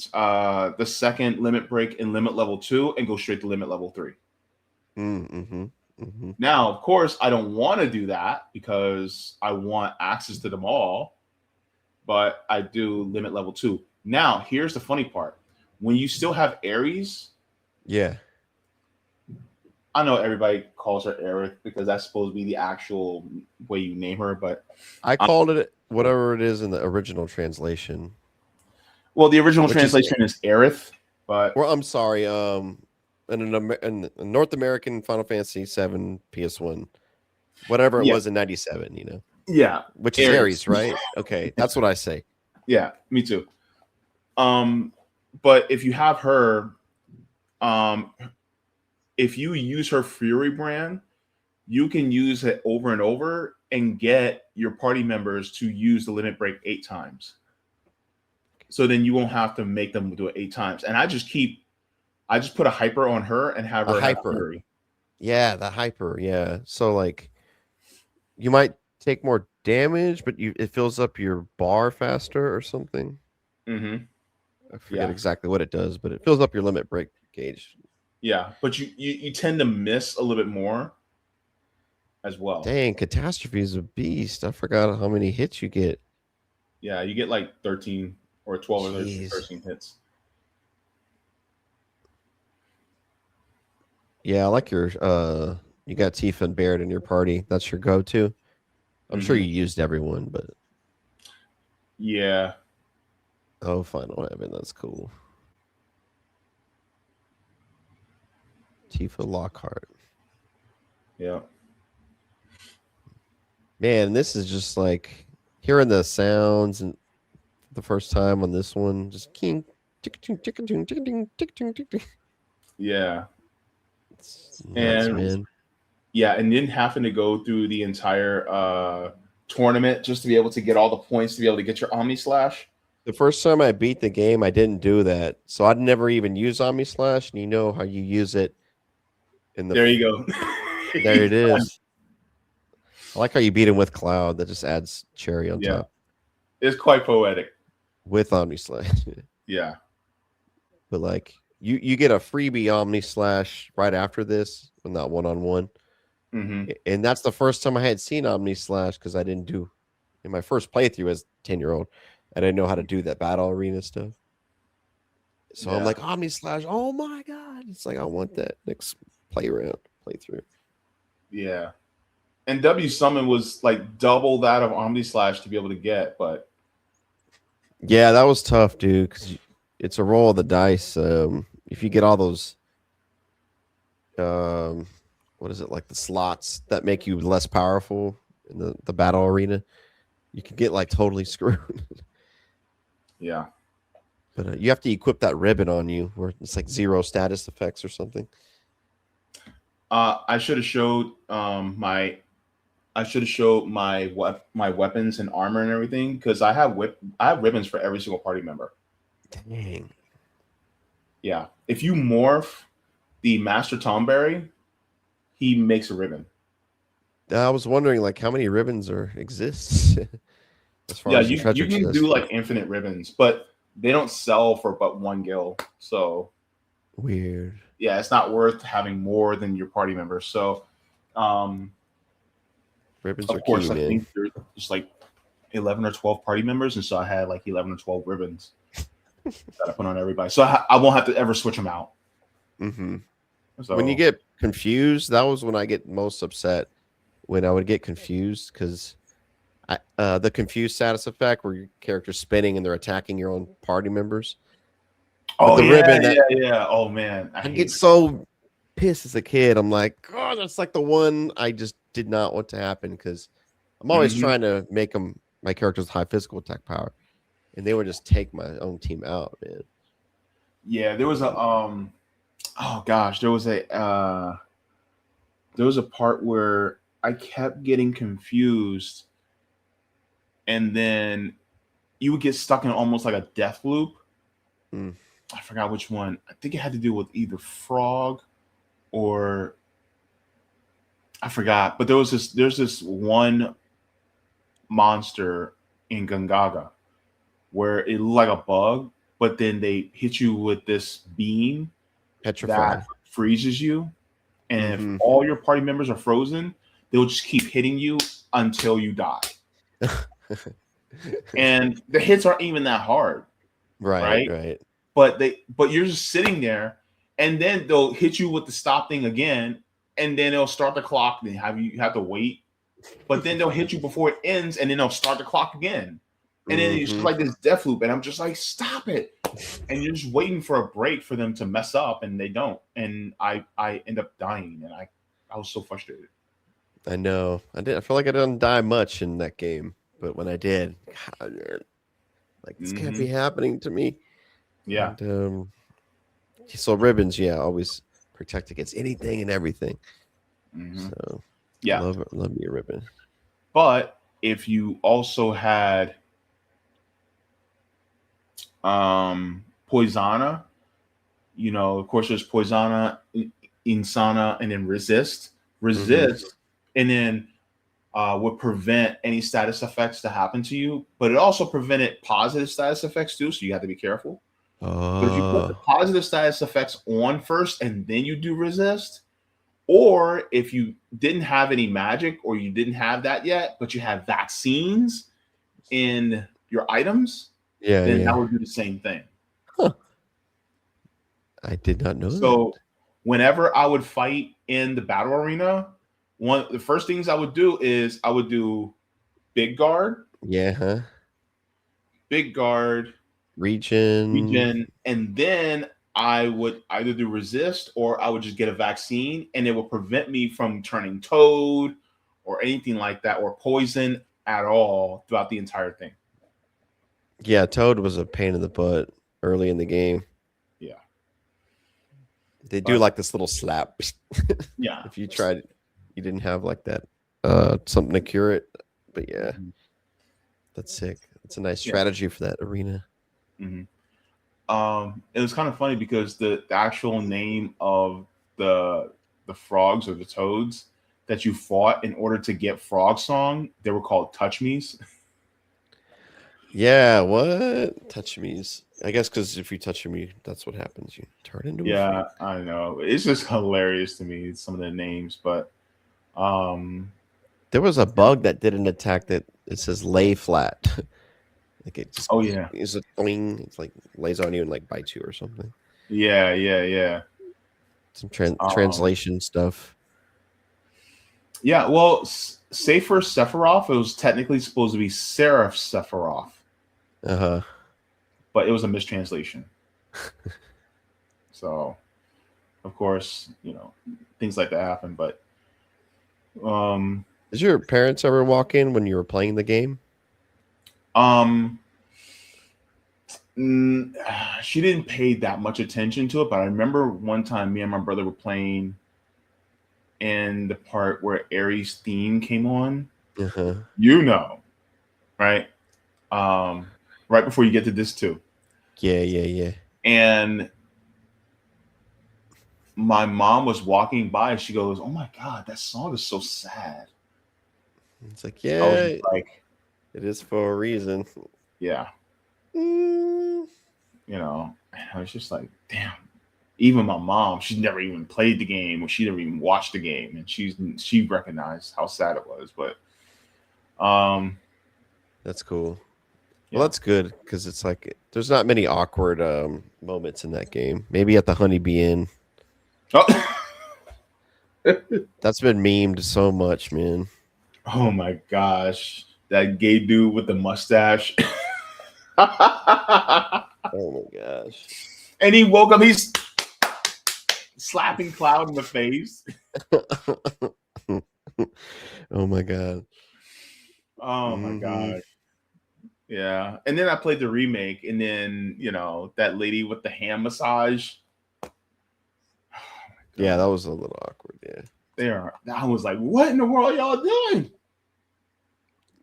limit break in limit level 2 and go straight to limit level 3. Mm-hmm. Mm-hmm. Now, of course, I don't want to do that because I want access to them all, but I do limit level 2. Now, here's the funny part. When you still have Ares, Yeah. I know everybody calls her Aerith because that's supposed to be the actual way you name her, but I called it whatever it is in the original translation. Well, the original translation is Aerith, but well, I'm sorry. In North American Final Fantasy VII PS1, whatever it was in '97, yeah, which is Ares, right? Okay, that's what I say. Yeah, me too. But if you have her, if you use her Fury brand, you can use it over and over and get your party members to use the limit break 8 times. So then you won't have to make them do it 8 times. And I just put a hyper on her and have her have Fury. Yeah, the hyper. Yeah. So like you might take more damage, but it fills up your bar faster or something. Mm-hmm. I forget exactly what it does, but it fills up your limit break gauge. Yeah, but you tend to miss a little bit more as well. Dang, Catastrophe is a beast. I forgot how many hits you get. Yeah, you get like 13 or 12 or 13 hits. Yeah, I like your you got Tifa and Barrett in your party. That's your go-to. I'm sure you used everyone, but yeah. Oh, Final Heaven, that's cool. Tifa Lockhart. Yeah. Man, this is just like hearing the sounds and the first time on this one, just king. Yeah. It's nuts, and man. Yeah, and then having to go through the entire tournament just to be able to get all the points to be able to get your Omni Slash. The first time I beat the game, I didn't do that, so I'd never even use Omni Slash, and you know how you use it. There you go. There it is. I like how you beat him with Cloud. That just adds cherry on top. It's quite poetic. With Omni Slash. Yeah. But like you get a freebie Omni Slash right after this, when that one-on-one. Mm-hmm. And that's the first time I had seen Omni Slash because I didn't do in my first playthrough as 10-year-old. I didn't know how to do that battle arena stuff. So I'm like, Omni Slash, oh my god. It's like I want that next playthrough. Yeah. And W Summon was like double that of Omni Slash to be able to get, but Yeah, that was tough, dude, because it's a roll of the dice. If you get all those um what is it, like the slots that make you less powerful in the battle arena, you can get like totally screwed. yeah. But you have to equip that ribbon on you where it's like 0 status effects or something. I should have showed my weapons and armor and everything because I have ribbons for every single party member. Dang. Yeah. If you morph the Master Tomberry, he makes a ribbon. I was wondering like how many ribbons exists as far Yeah, as the you treasure can chest. do like infinite ribbons, but they don't sell for but 1 gil. So Weird. yeah, it's not worth having more than your party members. So Ribbons are of course, key, I man. think there's like 11 or 12 party members, and so I had like 11 or 12 ribbons that I put on everybody. So I won't have to ever switch them out. Mm-hmm. So When you get confused, that was when I get most upset. When I would get confused because the confused status effect where your character's spinning and they're attacking your own party members. oh the yeah, ribbon that yeah. Oh man, I get so pissed as a kid. I'm like, oh, that's like the one I just did not want to happen because I'm always trying to make my characters high physical attack power, and they would just take my own team out, man. Yeah, there was a oh gosh, there was a part where I kept getting confused, and then you would get stuck in almost like a death loop. I forgot which one. I think it had to do with either frog or I forgot. But there's this one monster in Gangaga where it looked like a bug, but then they hit you with this beam Petrified. that freezes you. And if all your party members are frozen, they'll just keep hitting you until you die. And the hits aren't even that hard. Right. But you're just sitting there, and then they'll hit you with the stop thing again, and then they'll start the clock. Then you have to wait, but then they'll hit you before it ends, and then they'll start the clock again, and then it's just like this death loop. And I'm just like, stop it! And you're just waiting for a break for them to mess up, and they don't. And I end up dying, and I was so frustrated. I know. I feel like I didn't die much in that game, but when I did, God, man, like this can't be happening to me. Yeah. And, so ribbons, always protect against anything and everything. So yeah, love me a ribbon. But if you also had Poisana, of course there's Poisana, Insana, and then Resist, and then would prevent any status effects to happen to you, but it also prevented positive status effects too, so you have to be careful. But if you put the positive status effects on first and then you do resist, or if you didn't have any magic or you didn't have that yet, but you have vaccines in your items, then that would do the same thing. Huh. I did not know that. So whenever I would fight in the battle arena, one of the first things I would do is I would do big guard. Big guard. Regen, and then I would either do resist or I would just get a vaccine, and it will prevent me from turning toad or anything like that, or poison at all throughout the entire thing. Yeah, toad was a pain in the butt early in the game. Yeah. They do like this little slap. Yeah. If you tried it, you didn't have like that something to cure it. But that's sick. It's a nice strategy for that arena. It was kind of funny because the actual name of the frogs or the toads that you fought in order to get Frog Song, they were called Touch Me's. Yeah, what? Touch Me's. I guess because if you touch me, that's what happens. You turn into a frog. I know. It's just hilarious to me, some of the names, but there was a bug that did an attack that it says lay flat. Like it just Oh yeah. is a thing. It's like lays on you and like bites you or something. Yeah. Some Um, translation stuff. yeah. Well, Safer Sephiroth. It was technically supposed to be Seraph Sephiroth, Uh-huh. but it was a mistranslation. So, of course, things like that happen. But um, Did your parents ever walk in when you were playing the game? um, she didn't pay that much attention to it. But I remember one time, me and my brother were playing, and the part where Aries' theme came on. Uh-huh. Right? Um, right before you get to this too. Yeah. And my mom was walking by and she goes, "Oh my God, that song is so sad." It's like, I was yeah, just like, it is for a reason. yeah, Mm. I was just like, damn. Even my mom, she's never even played the game or she never even watched the game. And she recognized how sad it was. But um, That's cool. Well, yeah. that's good because it's like there's not many awkward moments in that game. Maybe at the Honeybee Inn. Oh, That's been memed so much, man. oh my gosh. That gay dude with the mustache. Oh my gosh. And he woke up, he's slapping Cloud in the face. Oh my god. Oh my Hmm. god. Yeah. And then I played the remake, and then that lady with the hand massage. Oh my Yeah, that god. was a little awkward. Yeah. I was like, what in the world y'all doing?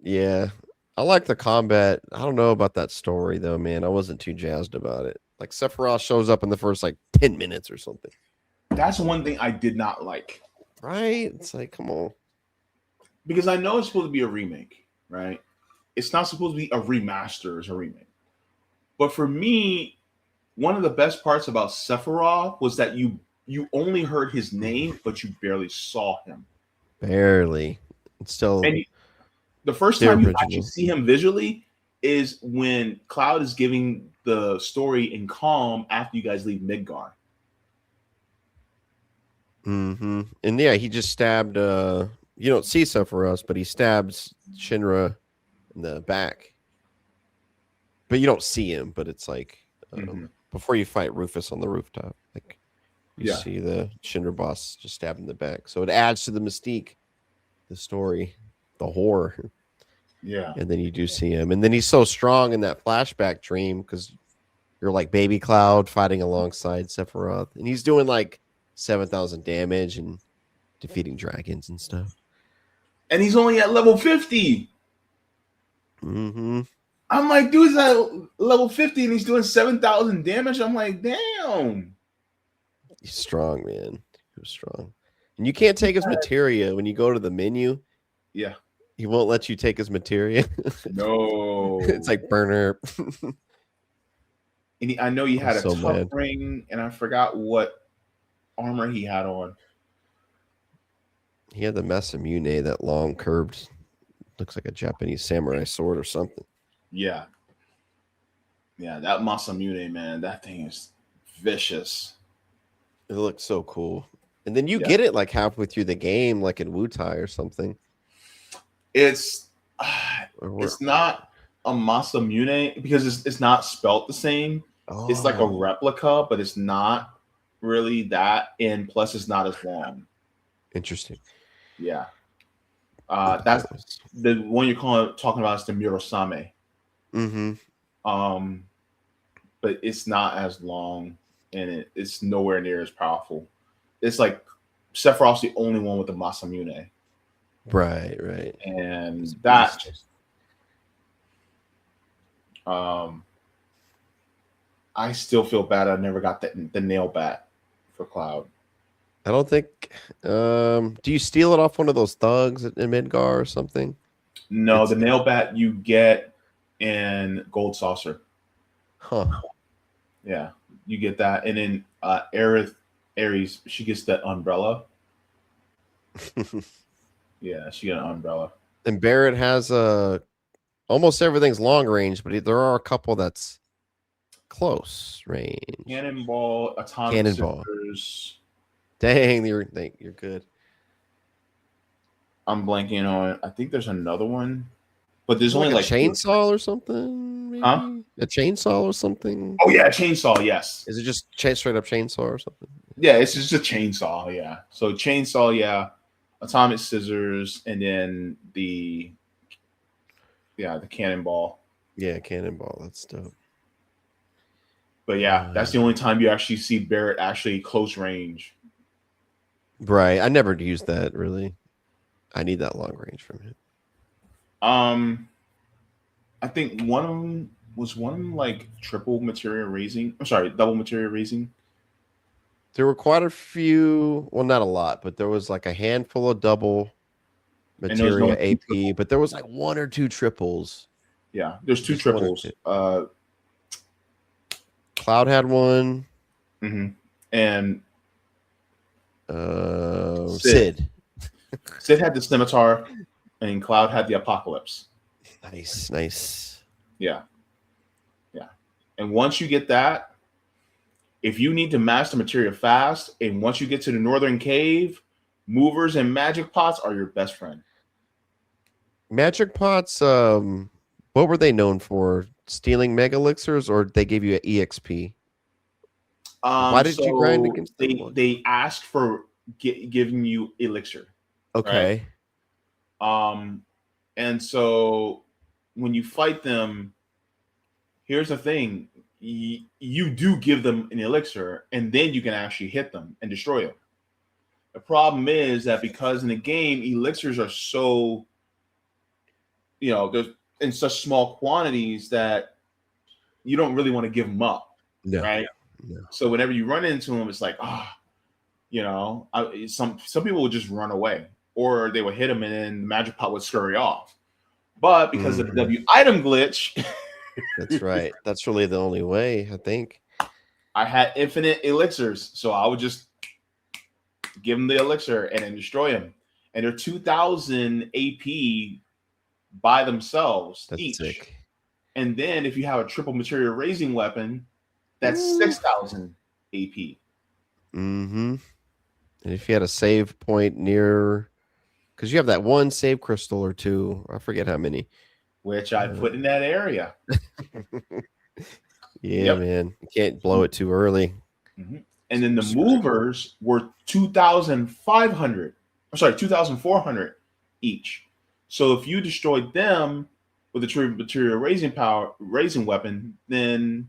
Yeah. I like the combat. I don't know about that story though, man. I wasn't too jazzed about it. Like Sephiroth shows up in the first like 10 minutes or something. That's one thing I did not like. Right? It's like, come on. Because I know it's supposed to be a remake, right? It's not supposed to be a remaster, it's a remake. But for me, one of the best parts about Sephiroth was that you only heard his name, but you barely saw him. Barely. It's still And the first the time you actually original. see him visually is when Cloud is giving the story in Calm after you guys leave Midgar. Mm-hmm. And yeah, he just stabbed you don't see Sephiroth, but he stabs Shinra in the back. But you don't see him, but it's like Mm-hmm. before you fight Rufus on the rooftop, like you Yeah, see the Shinra boss just stabbed in the back. So it adds to the mystique, the story, the horror. yeah, And then you do see him. And then he's so strong in that flashback dream because you're like Baby Cloud fighting alongside Sephiroth. And he's doing like 7,000 damage and defeating dragons and stuff. and he's only at level 50. Mm-hmm. I'm like, dude's at level 50 and he's doing 7,000 damage. I'm like, damn. He's strong, man. He was strong. And you can't take his materia when you go to the menu. Yeah. He won't let you take his materia. No. It's like burner. And I know he I was had a so tough mad. ring, and I forgot what armor he had on. He had the Masamune, that long curved, looks like a Japanese samurai sword or something. Yeah. Yeah, that Masamune, man, that thing is vicious. It looks so cool. And then you Yeah. get it like halfway through the game, like in Wutai or something. It's Or it's not a Masamune because it's not spelt the same. It's like a oh, replica, but it's not really that. And plus, it's not as long. interesting. Yeah. I thought That's it was. the one talking about is the Murasame. Mm-hmm. Um, but it's not as long and it's nowhere near as powerful. It's like Sephiroth's the only one with the Masamune. Right. And He's a that beast. just um I still feel bad I never got the nail bat for Cloud. I don't think. Do you steal it off one of those thugs in Midgar or something? No, It's the nail bat you get in Gold Saucer. huh. Yeah, you get that. And then Aries, she gets that umbrella. Yeah, she got an umbrella. And Barrett has a almost everything's long range, but there are a couple that's close range. Cannonball, atomic Cannonball. scissors. Dang, you're good. I'm blanking on. I think there's another one, but there's Is it only like a like chainsaw or something? huh? Maybe a chainsaw or something. Oh yeah, chainsaw. Yes. Is it just straight up chainsaw or something? Yeah, it's just a chainsaw. Yeah. So chainsaw. Yeah. Atomic scissors, and then the cannonball. Yeah, cannonball. That's dope. But yeah, that's the only time you actually see Barrett actually close range. Right. I never used that really. I need that long range from him. I think one of them was like triple material raising. I'm sorry, double material raising. There were quite a few, well, not a lot, but there was like a handful of double And there was no materia AP, but there was like one or two triples. Yeah, there's two Just triples. Cloud had one. And Sid. Sid had the scimitar, and Cloud had the apocalypse. Nice. Yeah. And once you get that, if you need to master materia fast, and once you get to the northern cave, movers and magic pots are your best friend. Magic pots, what were they known for? Stealing mega elixirs, or they gave you an EXP? Why did you grind against them? They asked for giving you elixir. Okay. Right? And so when you fight them, here's the thing: you do give them an elixir, and then you can actually hit them and destroy them. The problem is that because in the game, elixirs are so, there's in such small quantities that you don't really want to give them up, right? No. So whenever you run into them, it's like, some people would just run away, or they would hit them, and then the magic pot would scurry off. But because of the W item glitch, that's right. That's really the only way, I think. I had infinite elixirs, so I would just give them the elixir and then destroy them. And they're 2,000 AP by themselves. That's each. Sick. And then if you have a triple material raising weapon, that's 6,000 AP. And if you had a save point near, because you have that one save crystal or two, I forget how many, which I put in that area. Yeah, man, you can't blow it too early. And then the movers were 2,500. I'm sorry, 2,400 each. So if you destroyed them with a triple material raising weapon, then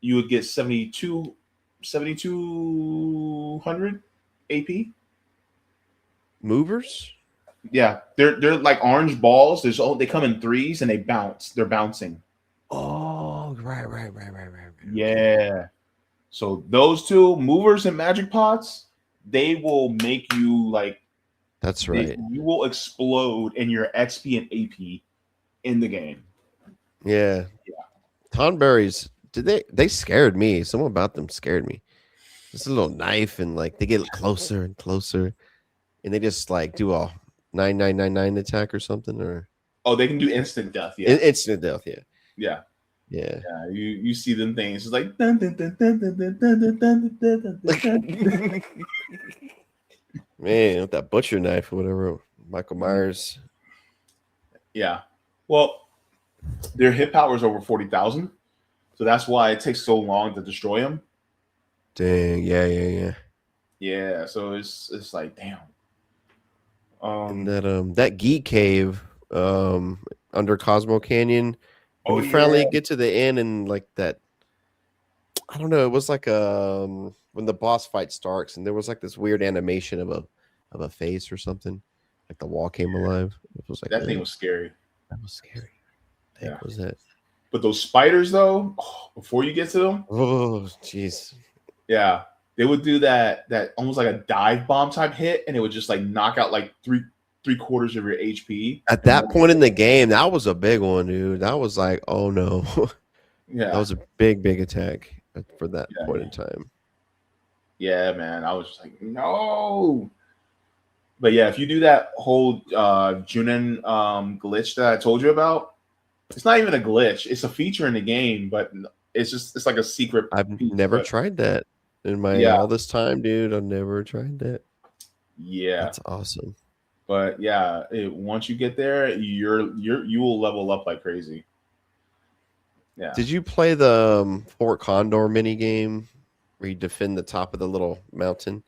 you would get 7,200 AP. Movers? Yeah, they're like orange balls. They come in threes and they bounce. They're bouncing. Oh, right. Yeah. So those two, movers and magic pots, they will make you like. That's right. You will explode in your XP and AP in the game. Yeah. Tonberries, they scared me. Something about them scared me. Just a little knife, and like they get closer and closer, and they just like do a 9999 attack or something, or they can do instant death. Yeah, instant death. Yeah. Yeah. You see them things. It's like dun, dun, dun, dun, dun, dun, dun, dun, dun, dun. Man, with that butcher knife or whatever, Michael Myers. Yeah. Well, their hit power is over 40,000, so that's why it takes so long to destroy them. Dang. Yeah. Yeah. So it's like damn. And that geek cave under Cosmo Canyon. When you finally get to the end and like that, I don't know. It was like when the boss fight starts, and there was like this weird animation of a face or something, like the wall came alive. It was like that thing was scary. That was scary. That was it. But those spiders, though, before you get to them, oh jeez, yeah, they would do that almost like a dive bomb type hit, and it would just like knock out like three quarters of your HP. At that point in the game, that was a big one, dude. That was like, oh no. Yeah. That was a big attack for that point in time. Yeah, man. I was just like, no. But yeah, if you do that whole Junin glitch that I told you about, It's not even a glitch. It's a feature in the game, but it's like a secret I've piece. never But tried that in my yeah, all this time, dude. I've never tried that. yeah. That's awesome. But yeah, once you get there, you will level up like crazy. Yeah. Did you play the Fort Condor mini game where you defend the top of the little mountain?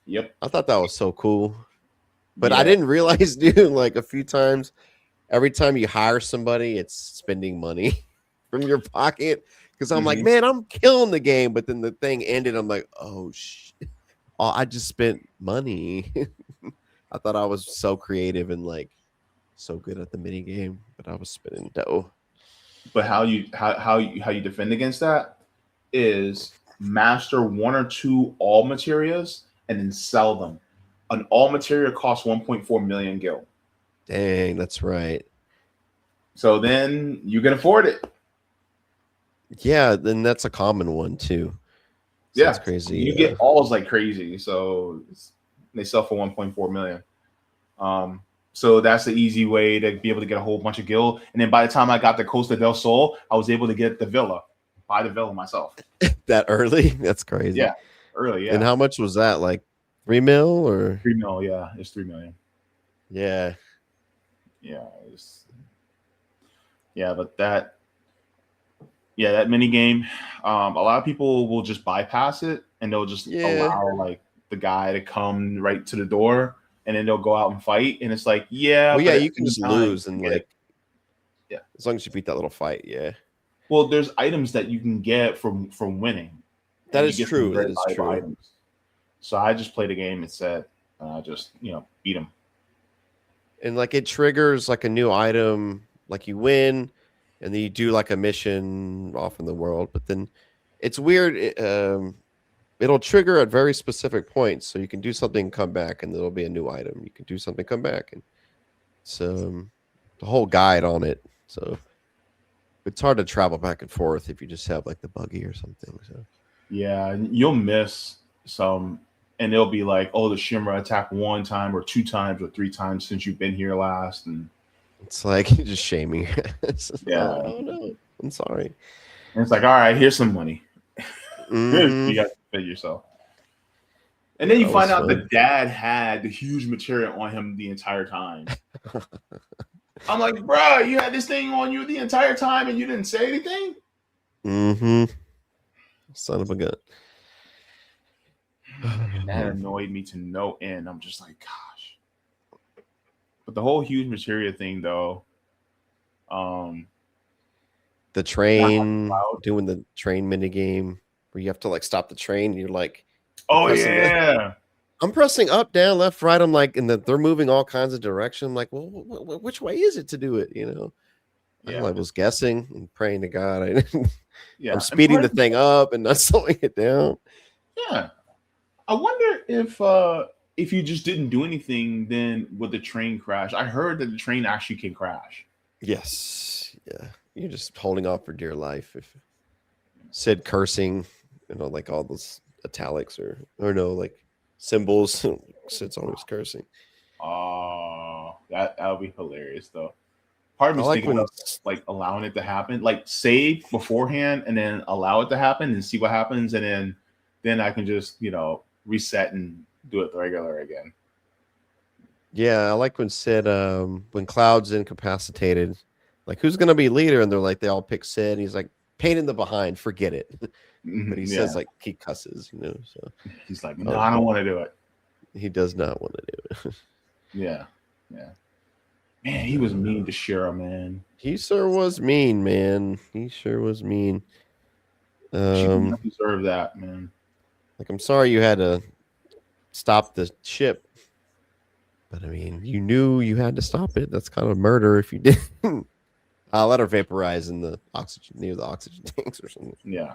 Yep. I thought that was so cool. But I Yeah. didn't realize, dude, like a few times, every time you hire somebody, it's spending money from your pocket. Because I'm like, Hmm. man, I'm killing the game. But then the thing ended. I'm like, oh, shit. Oh, I just spent money. I thought I was so creative and like so good at the mini game, but I was spending dough. But how you defend against that is master one or two all materials and then sell them. An all material costs 1.4 million gil. Dang, that's right. So then you can afford it. Yeah, then that's a common one too. So that's Yeah. crazy. You get alls like crazy. So they sell for 1.4 million. So that's the easy way to be able to get a whole bunch of gil. And then by the time I got to Costa del Sol, I was able to get the villa, buy the villa myself. That early? That's crazy. Yeah, early. And Yeah, how much was that? Like 3 mil or 3 mil. Yeah, it's 3 million. yeah. Yeah, yeah, but that mini game, a lot of people will just bypass it and they'll just Yeah. allow like the guy to come right to the door and then they'll go out and fight. And it's like, yeah, Well, but yeah, at you the can same just time, lose and you get, like yeah. as long as you beat that little fight, yeah. Well, there's items that you can get from winning, That and you is get some true. very That is valuable true. items. So I just played a game and said, just beat him. And like it triggers like a new item, like you win, and then you do like a mission off in the world. But then it's weird. It'll trigger at very specific points, so you can do something, and come back, and there'll be a new item. You can do something, come back, and it's the whole guide on it. So it's hard to travel back and forth if you just have like the buggy or something. So Yeah, and you'll miss some, and they'll be like, "Oh, the Shimmer attacked one time or two times or three times since you've been here last," and it's like just shaming. It's just, yeah, oh no, I'm sorry. and it's like, "All right, here's some money. Mm-hmm. You got to fit yourself." And Yeah, then you that find was out fun. the dad had the huge material on him the entire time. I'm like, "Bro, you had this thing on you the entire time and you didn't say anything." Mm-hmm. Son of a gun. And that annoyed me to no end. I'm just like, gosh. But the whole huge materia thing, though, um, The not train, allowed. doing the train mini game where you have to like stop the train. And you're Oh pressing the. yeah, I'm pressing up, down, left, right. I'm like, and they're moving all kinds of direction. I'm like, well, which way is it to do it? I yeah, like was guessing and praying to God. I'm yeah. And speeding part the of me, thing up and not slowing it down. yeah. I wonder if you just didn't do anything, then would the train crash? I heard that the train actually can crash. Yes, yeah. You're just holding on for dear life. If Sid cursing, like all those italics or no, like symbols. Sid's always cursing. Oh, that would be hilarious though. Part of I me's like thinking when about like allowing it to happen, like save beforehand and then allow it to happen and see what happens, and then I can just reset and do it the regular again. Yeah, I like when Sid, when Cloud's incapacitated, like who's gonna be leader? And they're like, they all pick Sid. And he's like, pain in the behind, forget it. But he Yeah, says like he cusses, So he's like, no, oh, I don't want to do it. he does not want to do it. Yeah, yeah. Man, he was mean to Shira, man. He sure was mean, man. He sure was mean. She did Um, not deserve that, man. like I'm sorry you had to stop the ship, but I mean, you knew you had to stop it. That's kind of murder if you didn't. I'll let her vaporize in the oxygen near the oxygen tanks or something. Yeah,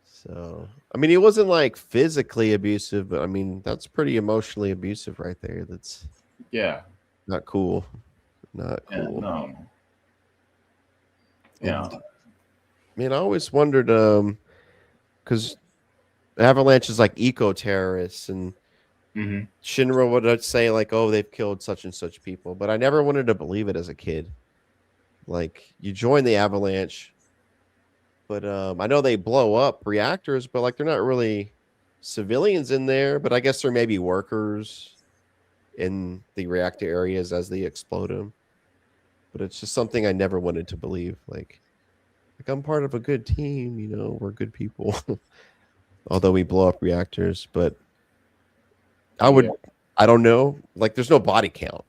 So, I mean, he wasn't like physically abusive, but I mean, that's pretty emotionally abusive right there. That's yeah, not cool. Not yeah. cool. No, yeah. And man, I always wondered, because Avalanche is like eco terrorists, and Hmm. Shinra would say like, "Oh, they've killed such and such people," but I never wanted to believe it as a kid. Like you join the avalanche, but I know they blow up reactors, but like they're not really civilians in there. But I guess there may be workers in the reactor areas as they explode them. But it's just something I never wanted to believe. Like I'm part of a good team, we're good people. Although we blow up reactors, but I Yeah. would I don't know. Like there's no body count.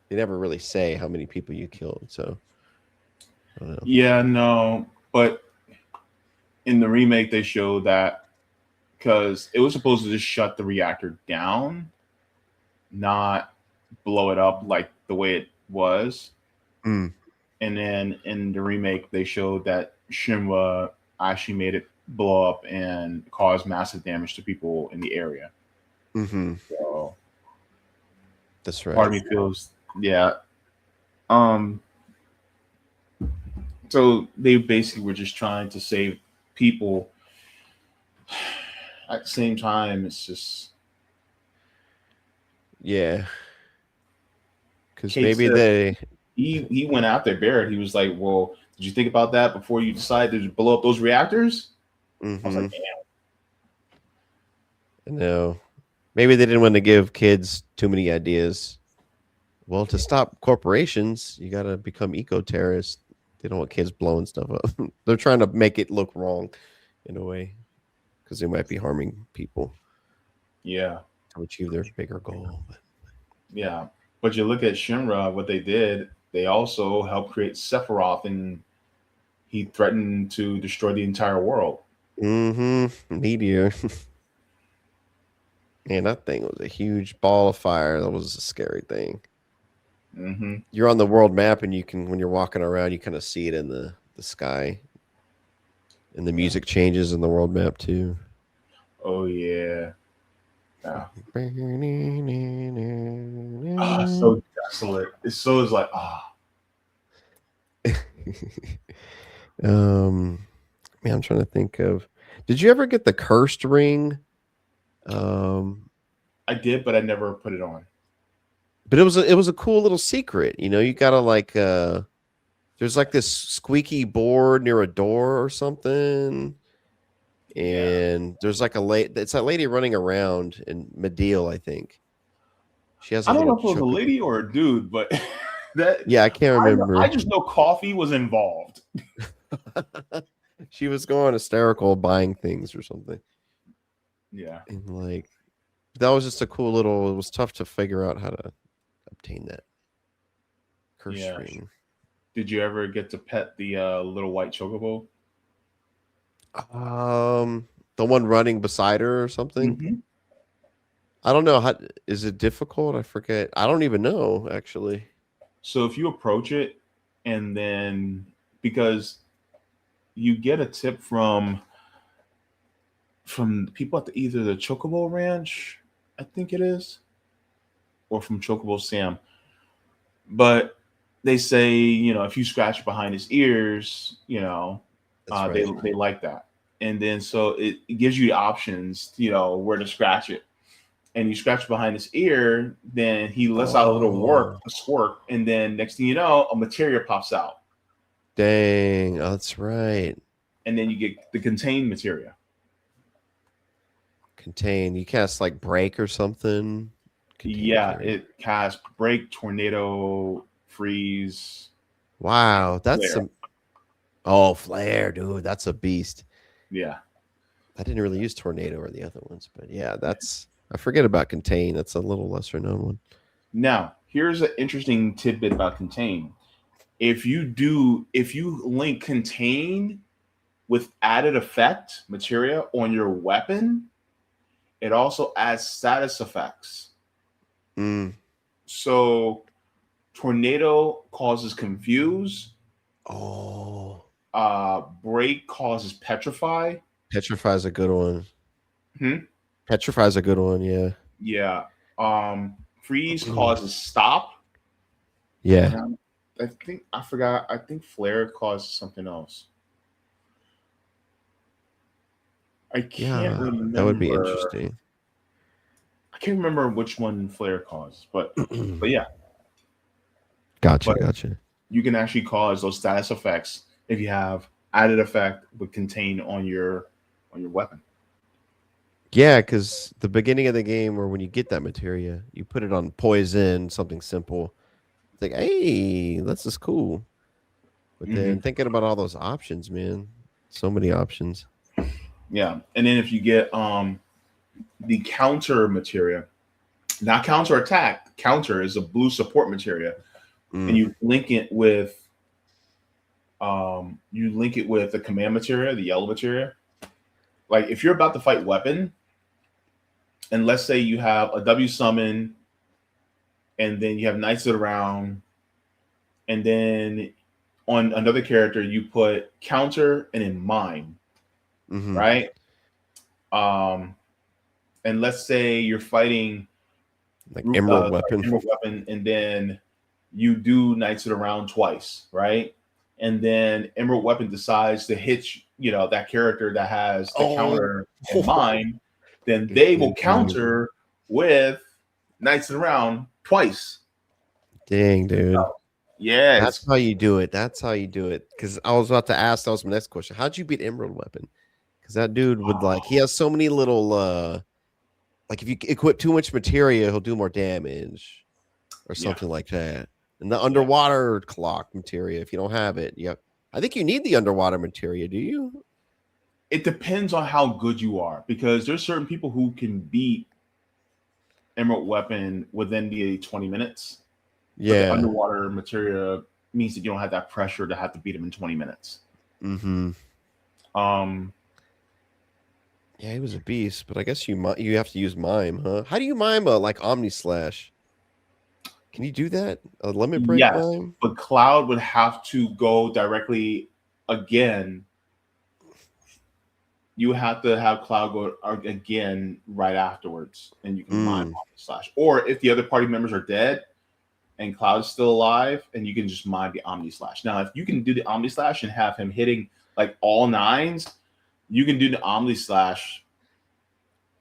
They never really say how many people you killed, so I don't know. Yeah, no, but in the remake they showed that because it was supposed to just shut the reactor down, not blow it up like the way it was. Mm. And then in the remake they showed that Shinra actually made it blow up and cause massive damage to people in the area. Mm-hmm. So That's part of right. me feels, yeah. Um, so they basically were just trying to save people. At the same time, it's just Yeah. Because Kate maybe said they. he went out there Barrett. He was like, "Well, did you think about that before you decided to blow up those reactors?" I was Mm-hmm. like, "Damn." No. Maybe they didn't want to give kids too many ideas. Well, to stop corporations, you got to become eco-terrorists. They don't want kids blowing stuff up. They're trying to make it look wrong in a way because they might be harming people Yeah, to achieve their bigger goal. yeah. But you look at Shinra, what they did. They also helped create Sephiroth, and he threatened to destroy the entire world. Mm-hmm. Meteor. Man, that thing was a huge ball of fire. That was a scary thing. Hmm. You're on the world map, and you can, when you're walking around, you kind of see it in the sky, and the Yeah. music changes in the world map too. Oh yeah. Yeah. Ah, so desolate. It's so it's like um, Man, I'm trying to think of. Did you ever get the cursed ring? Um, I did, but I never put it on. but it was a cool little secret. You gotta like there's like this squeaky board near a door or something, Yeah. and there's like it's that lady running around in Medeal, I think. She has a I don't know little if it was a chocobo. lady or a dude, but that Yeah, I can't I remember. just know coffee was involved. She was going hysterical buying things or something. Yeah. And like that was just a cool little, it was tough to figure out how to obtain that curse Yeah. ring. Did you ever get to pet the little white chocobo? The one running beside her or something. Hmm. I don't know how, is it difficult? I forget. I don't even know actually. So if you approach it, and then because you get a tip from people at either the Chocobo Ranch, I think it is, or from Chocobo Sam. But they say, if you scratch behind his ears, That's right. they like that. And then so it gives you the options, where to scratch it. And you scratch behind his ear, then he lets out a little Oh, a squirt, and then next thing you know, a materia pops out, dang. Oh, that's right. and then you get the contained materia. Contain. You cast like break or something. Contain Yeah, materia. it casts break, tornado, freeze, Wow, that's flare. some. Oh, flare, dude. That's a beast. Yeah. I didn't really use tornado or the other ones, but yeah, that's. I forget about contain. That's a little lesser known one. Now, here's an interesting tidbit about contain. If you link contain with added effect materia on your weapon, it also adds status effects. Mm. So tornado causes confuse, Oh, break causes petrify. petrify's a good one. Hmm? Petrify's a good one. Yeah. Yeah. Freeze causes stop. Yeah. And I think I forgot. I think flare causes something else. I can't Yeah. That would be remember. interesting. I can't remember which one flare causes, but yeah. Gotcha. But Gotcha. you can actually cause those status effects if you have added effect would contain on your weapon. Yeah, because the beginning of the game, or when you get that materia, you put it on poison, something simple. It's like, hey, this is cool. But Mm-hmm. then thinking about all those options, man, so many options. Yeah, and then if you get the counter materia, not counter attack, counter is a blue support materia, and Mm. you link it with the command materia, the yellow materia. Like if you're about to fight weapon, and let's say you have a W summon, and then you have Knights of the Round, and then on another character you put counter and then mine, Mm-hmm. right? Um, and let's say you're fighting Like emerald sorry, weapon. Emerald Weapon, and then you do Knights of the Round twice, right? And then Emerald Weapon decides to hit that character that has the Oh, counter and mine, then they will dude. counter with Knights of the Round twice. Dang, dude. That's Yes. how you do it. That's how you do it. Because I was about to ask, that was my next question. How'd you beat Emerald Weapon? Because that dude would he has so many little like if you equip too much materia, he'll do more damage or Yeah. something like that. And the underwater clock materia, if you don't have it, I think you need the underwater materia, do you? It depends on how good you are, because there's certain people who can beat Emerald Weapon within the 20 minutes. But the Yeah. underwater materia means that you don't have that pressure to have to beat him in 20 minutes. Mm-hmm. Um, Yeah, he was a beast, but I guess you have to use mime, huh? How do you mime a Omni Slash? Can you do that? A limit break yes, mime? but Cloud would have to go directly again. You have to have Cloud go again right afterwards, and you can mime Mm. Omni Slash. Or if the other party members are dead and Cloud is still alive, and you can just mime the Omni Slash. Now, if you can do the Omni Slash and have him hitting like all nines, you can do the Omni Slash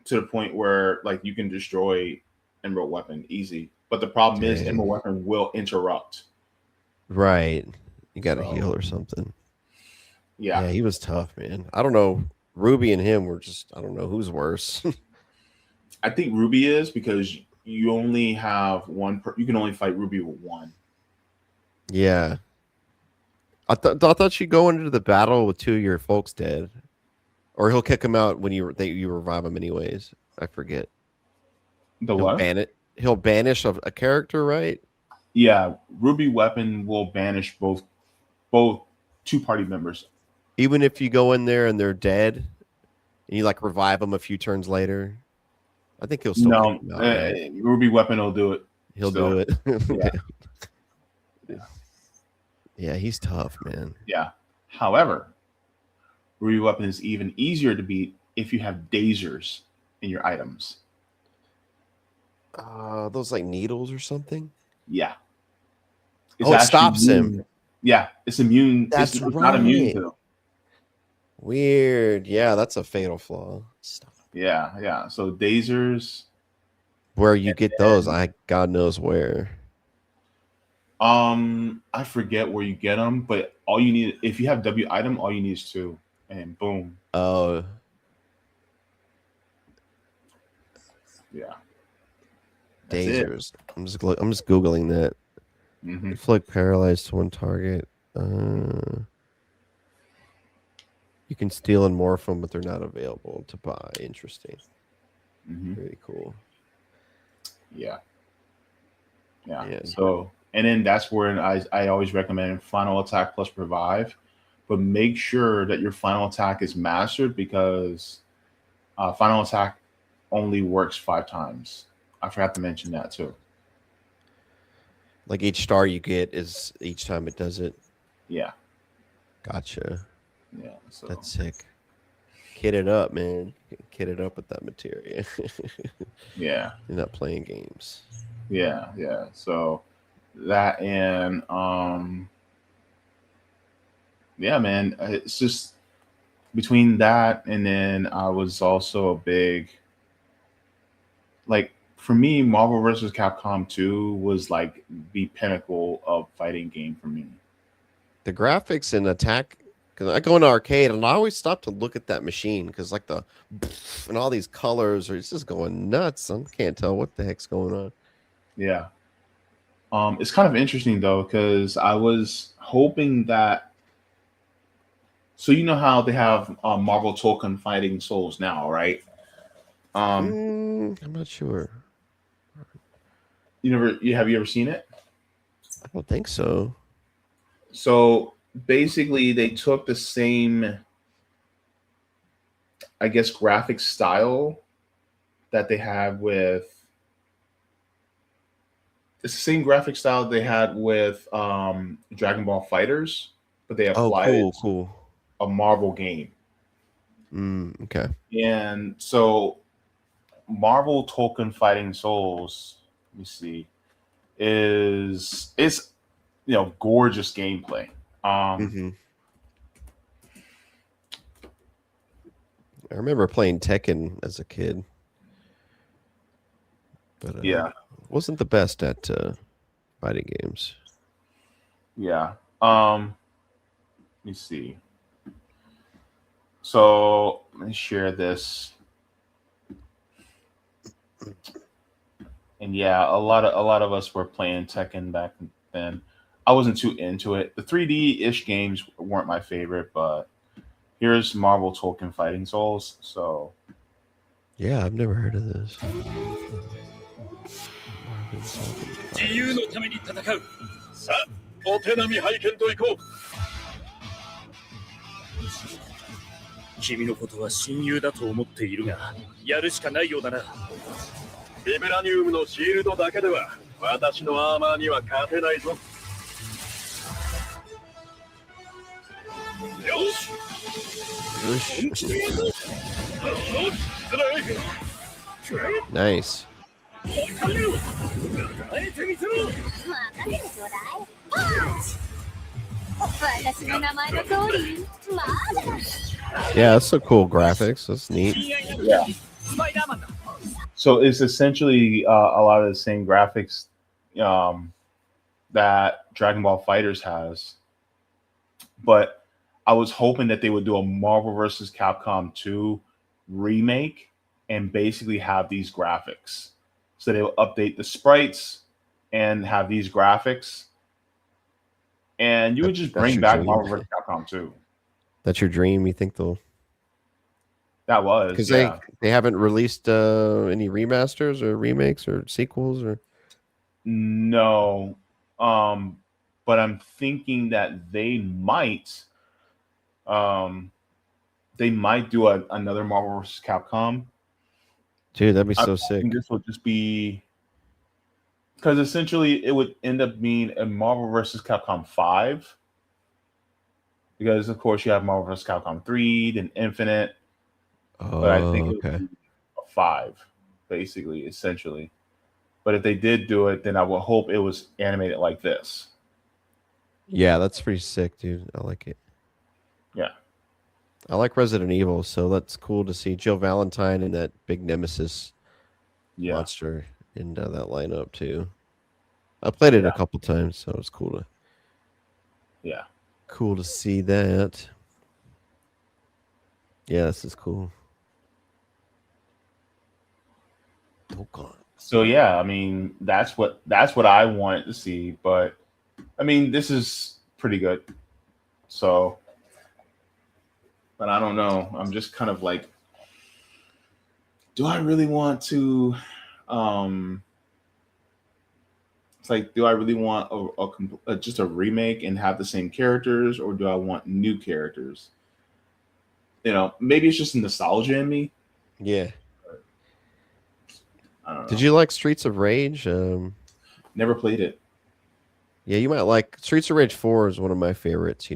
to the point where like you can destroy Emerald Weapon easy. But the problem is Dang. Emerald Weapon will interrupt. Right. You got to heal or something. Yeah. Yeah, he was tough, man. I don't know. Ruby and him were just, I don't know who's worse. I think Ruby is, because you only have one. You can only fight Ruby with one. Yeah. I thought you'd go into the battle with two of your folks dead. Or he'll kick him out when you revive him anyways. I forget. The He'll what? ban it. He'll banish a character, right? Yeah, Ruby Weapon will banish both two party members. Even if you go in there and they're dead, and you revive them a few turns later. I think he'll still kick No, them out, right? Ruby Weapon will do it. He'll still. do it. Yeah. Yeah, he's tough, man. Yeah. However, Ruby Weapon is even easier to beat if you have dazers in your items. Those needles or something. Yeah. It stops him. Yeah, it's immune. That's it's right. not immune to. Weird. Yeah, that's a fatal flaw. Stop. Yeah. So dazers. Where you get those? God knows where. I forget where you get them, but all you need, if you have W item, all you need is 2, and boom. Oh. Yeah. Dazers. I'm just googling that. Mm-hmm. Inflict paralyzed to one target. You can steal and morph them, but they're not available to buy. Interesting. Mm-hmm. Very cool. Yeah. So, and then that's where I always recommend final attack plus revive, but make sure that your final attack is mastered, because final attack only works 5 times. I forgot to mention that too. Each star you get is each time it does it. Yeah. Gotcha. Yeah. So that's sick. Kit it up, man. Kit it up with that materia. Yeah. You're not playing games. Yeah. So that, and yeah, man, it's just between that, and then I was also a big, for me, Marvel vs. Capcom 2 was the pinnacle of fighting game for me. The graphics and attack, because I go into arcade and I always stop to look at that machine because like the and all these colors are it's just going nuts. I can't tell what the heck's going on. Yeah. It's kind of interesting though, because I was hoping that. So you know how they have Marvel Token Fighting Souls now, right? I'm not sure. Have you ever seen it? I don't think so. So basically, they took the same, I guess, graphic style that they had with. It's the same graphic style they had with Dragon Ball Fighters, but they Oh, applied it cool, to cool. a Marvel game. Okay. And so Marvel Tolkien Fighting Souls, let me see, is it's gorgeous gameplay. Um hmm I remember playing Tekken as a kid, but yeah, wasn't the best at fighting games. yeah. Let me see. So let me share this. And yeah, a lot of us were playing Tekken back then. I wasn't too into it. The 3D-ish games weren't my favorite, but here's Marvel Tolkien Fighting Souls. So Yeah, I've never heard of this. Marvin Sullivan 自由のために戦う。さあ、お手並み拝見といこう。君のことは親友だと思っているが、やるしかないようだな。ビブラニウムのシールドだけでは私のアーマーには勝てないぞ。よし。Nice. 私の名前の通り、まだ。 Yeah, that's so cool graphics. That's neat. yeah. So it's essentially a lot of the same graphics that Dragon Ball Fighters has, but I was hoping that they would do a Marvel vs. Capcom 2 remake and basically have these graphics. So they will update the sprites and have these graphics, and you would just That's bring your back dream. Marvel vs. Capcom 2. That's your dream. You think they'll? That was Because yeah. they haven't released any remasters or remakes or sequels or. No, but I'm thinking that they might do another Marvel vs. Capcom. Dude, that'd be I so sick. think this would just be because essentially it would end up being a Marvel vs. Capcom 5. Because of course you have Marvel vs. Capcom 3, then Infinite, but I think Oh, it would okay. be a 5, basically, essentially. But if they did do it, then I would hope it was animated like this. Yeah, that's pretty sick, dude. I like it. Yeah. I like Resident Evil, so that's cool to see Jill Valentine and that big nemesis Yeah. monster in that lineup too. I played it Yeah. a couple times, so it was Yeah. cool to see that. Yeah, this is cool. Dokkan. So yeah, I mean that's what I wanted to see, but I mean this is pretty good. So, but I don't know. I'm just kind of like, do I really want to? It's like, do I really want just a remake and have the same characters, or do I want new characters? Maybe it's just nostalgia in me. Yeah. I don't know. Did you like Streets of Rage? Never played it. Yeah, you might like Streets of Rage 4 is one of my favorites,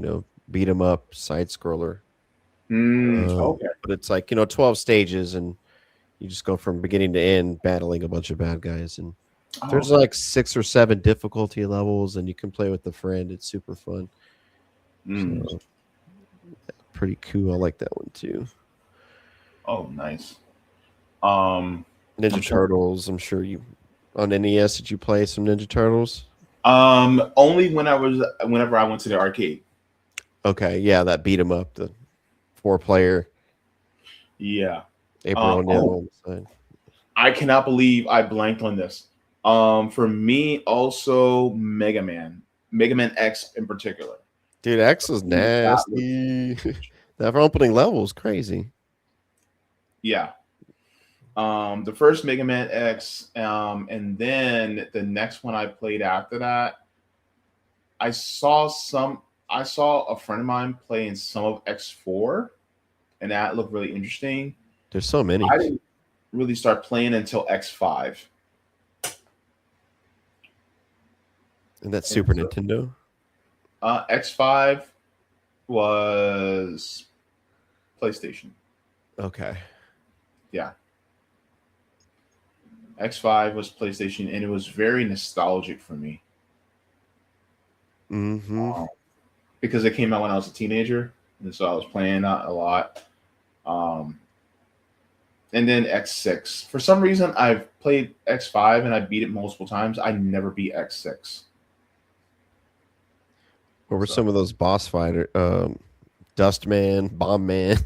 beat 'em up, side scroller. Okay. But it's like, 12 stages and you just go from beginning to end battling a bunch of bad guys. And there's Okay. like 6 or 7 difficulty levels and you can play with a friend. It's super fun. So pretty cool. I like that one too. Oh, nice. Ninja Turtles. I'm sure you on NES did you play some Ninja Turtles? Only whenever I went to the arcade. Okay, yeah, that beat 'em up, the 4-player Yeah. April O'Neil on the side. I cannot believe I blanked on this. For me, also Mega Man X in particular. Dude, X was That was nasty. That opening level was crazy. Yeah. The first Mega Man X, and then the next one I played after that, I saw a friend of mine playing some of X4, and that looked really interesting. There's so many. I didn't really start playing until X5. And that's Super Nintendo. X5 was PlayStation. Okay. Yeah. X5 was PlayStation, and it was very nostalgic for me. Mm-hmm. Because it came out when I was a teenager, and so I was playing that a lot. And then X6. For some reason, I've played X5 and I beat it multiple times. I never beat X6. What were some of those boss fighter? Dust Man, Bomb Man.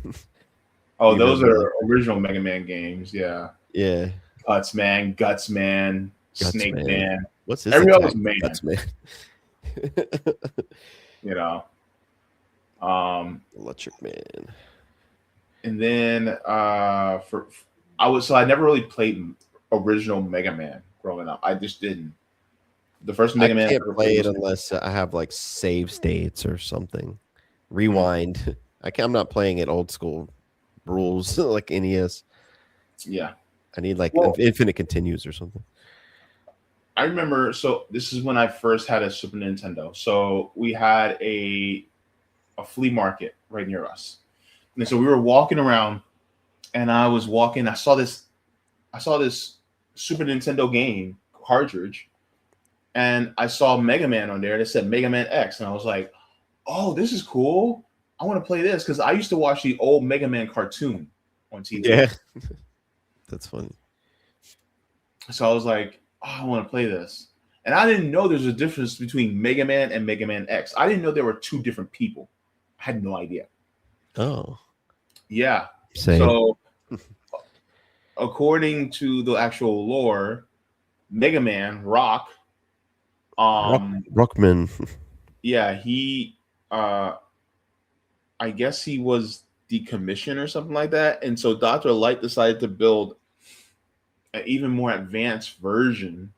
Oh, You those remember are original Mega Man games. Yeah. Yeah. Guts Man, Guts Snake Man. Man. What's his Every attack? other man. Guts Man. You know. Electric Man. And then I never really played original Mega Man growing up. I just didn't. The first Mega Man I can't ever play played it was- unless I have like save states or something. Rewind. I'm not playing it old school rules like NES. Yeah. I need like Well- infinite continues or something. I remember, so this is when I first had a Super Nintendo. So we had a flea market right near us. And so we were walking around, and I saw this Super Nintendo game cartridge, and I saw Mega Man on there that said Mega Man X, and I was like, oh, this is cool. I want to play this, because I used to watch the old Mega Man cartoon on TV. Yeah. That's funny. So I was like, oh, I want to play this. And I didn't know there's a difference between Mega Man and Mega Man X. I didn't know there were two different people. I had no idea. Oh. Yeah. Same. So according to the actual lore, Mega Man, Rockman. yeah, he I guess he was decommissioned or something like that. And so Dr. Light decided to build an even more advanced version.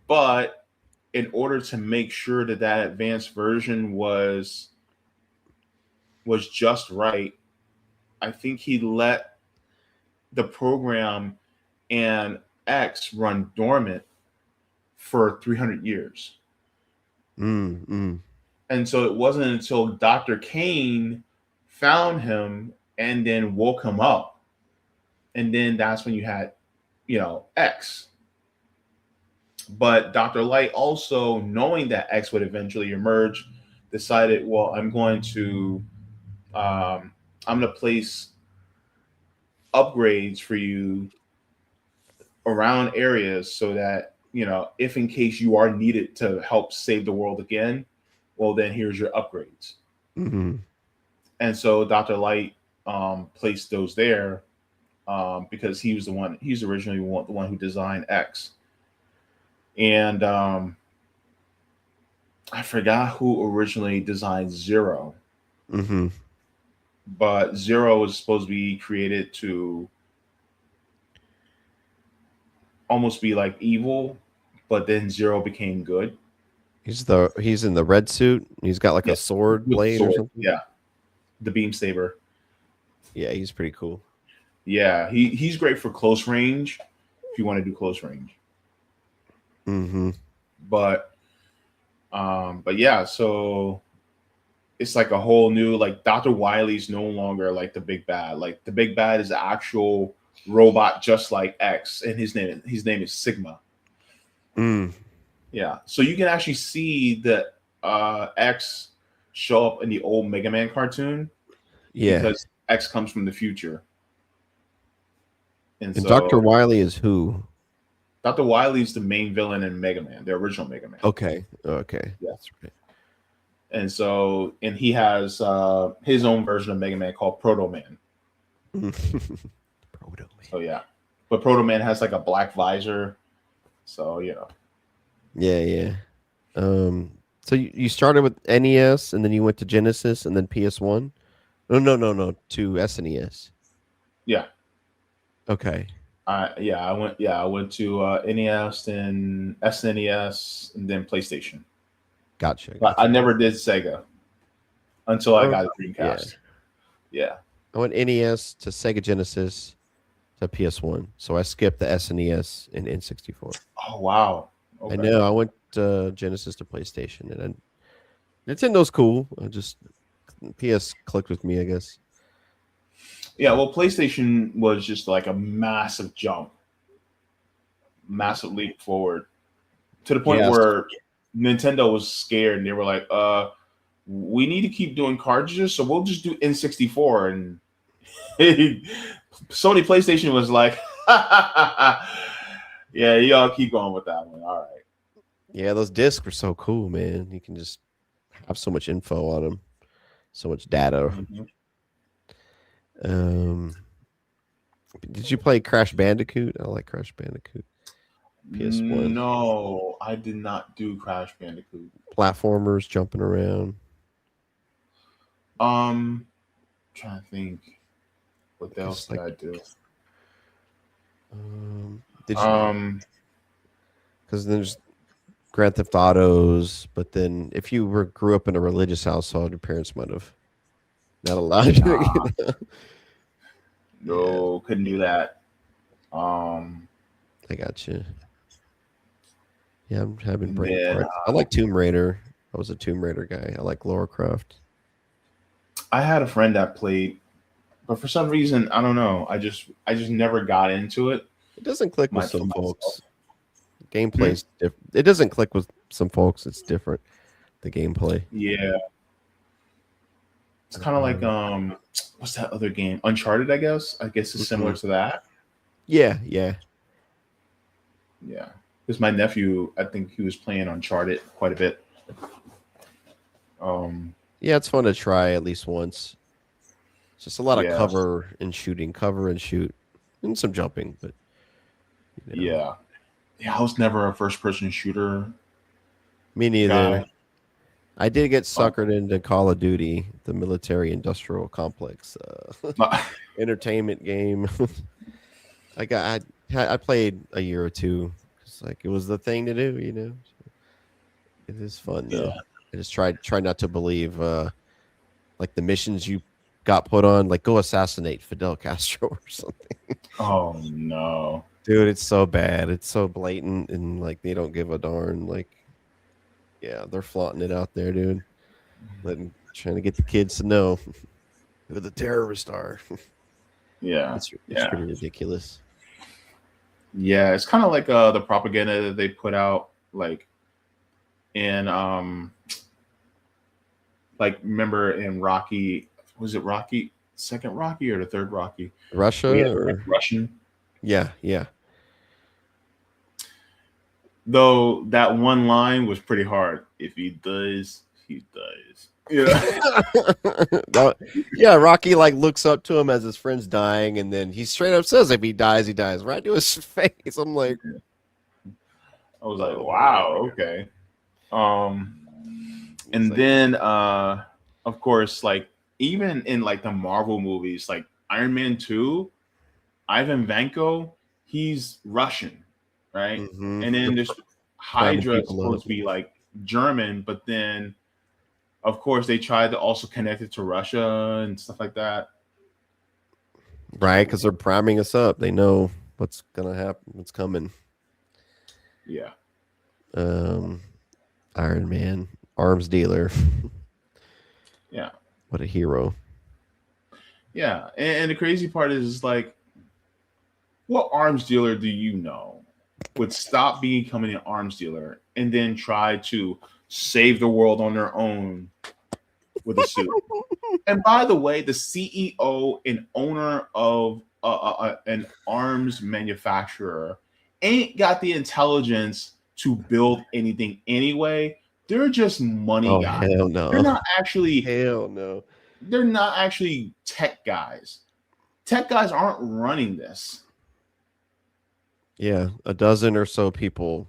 But in order to make sure that that advanced version was just right, I think he let the program and X run dormant for 300 years. And so it wasn't until Dr. Kane found him and then woke him up. And then that's when you had, X. But Dr. Light, also knowing that X would eventually emerge, decided, well, I'm going to place upgrades for you around areas so that, if in case you are needed to help save the world again, well, then here's your upgrades. And so Dr. Light placed those there because he's originally the one who designed X. And I forgot who originally designed Zero. But Zero was supposed to be created to almost be like evil, but then Zero became good. He's in the red suit. He's got like a sword blade or something. Yeah, the beam saber. Yeah, he's pretty cool. Yeah, he's great for close range if you want to do close range. But yeah, so it's like a whole new, like, Dr. Wily's no longer like the big bad. Like, the big bad is an actual robot just like X, and his name is Sigma. Yeah, so you can actually see that X show up in the old Mega Man cartoon. Yeah, because X comes from the future. And so Dr. Wily is who? Dr. Wily's the main villain in Mega Man, the original Mega Man. Okay. Yeah. That's right. And so, and he has his own version of Mega Man called Proto Man. Proto Man. So yeah, but Proto Man has like a black visor. So Yeah. So you started with NES and then you went to Genesis and then PS1. No, to SNES. Yeah. Okay. I went to NES, then SNES, and then PlayStation. Gotcha. But I never did Sega until I got a Yeah. Dreamcast. Yeah. I went NES to Sega Genesis to PS1. So I skipped the SNES and N64. Oh wow. Okay. I know. I went Genesis to PlayStation, and Nintendo's cool. I just PS clicked with me, I guess. Yeah, well, PlayStation was just like a massive jump, massive leap forward to the point Yes. where Nintendo was scared and they were like, we need to keep doing cartridges, so we'll just do N64. And Sony PlayStation was like, yeah, y'all keep going with that one. All right. Yeah, those discs were so cool, man. You can just have so much info on them, so much data. Did you play Crash Bandicoot? I like Crash Bandicoot. PS1. No, I did not do Crash Bandicoot. Platformers jumping around. Trying to think. What else did I do? Did you? Because there's Grand Theft Autos, but then if you grew up in a religious household, your parents might have not allowed you. No, couldn't do that. I got you. Yeah, I'm having brain Yeah. farts. I like Tomb Raider. I was a Tomb Raider guy. I like Lara Croft. I had a friend that played, but for some reason, I don't know. I just never got into it. It doesn't click with some myself. folks. Gameplay's different. It doesn't click with some folks. It's different. The gameplay. Yeah. It's kind of like what's that other game? Uncharted, I guess. I guess it's similar to that. Yeah. Yeah. Because my nephew, I think he was playing Uncharted quite a bit. Yeah, it's fun to try at least once. It's just a lot of cover and shoot, and some jumping. But yeah, I was never a first-person shooter. Me neither. Guy. I did get suckered into Call of Duty, the military-industrial complex entertainment game. I played a year or two. It's like it was the thing to do, It is fun though. Yeah. I just try not to believe like the missions you got put on, like go assassinate Fidel Castro or something. Oh no, dude, it's so bad. It's so blatant, and like they don't give a darn. Like, yeah, they're flaunting it out there, dude. Trying to get the kids to know who the terrorists are. Yeah, it's pretty ridiculous. Yeah, it's kind of like the propaganda that they put out, like in like remember in Rocky, was it Rocky, second Rocky or the third Rocky? Russia or Russian? Yeah. Though that one line was pretty hard. If he dies, he dies. Yeah. Yeah, Rocky like looks up to him as his friend's dying, and then he straight up says, "If he dies, he dies." Right to his face. I'm like, I was like, wow, okay. And like, then of course, like even in like the Marvel movies, like Iron Man 2, Ivan Vanko, he's Russian, right? Mm-hmm. And then there's Hydra supposed to be like German, but then of course they tried to also connect it to Russia and stuff like that. Right, because they're priming us up. They know what's gonna happen, what's coming. Yeah. Iron Man, arms dealer. Yeah. What a hero. Yeah. And the crazy part is like, what arms dealer do you know would stop becoming an arms dealer and then try to save the world on their own with a suit? And by the way, the CEO and owner of an arms manufacturer ain't got the intelligence to build anything anyway, They're just money Oh guys. hell no! They're not actually. Hell no! They're not actually tech guys. Tech guys aren't running this. Yeah, a dozen or so people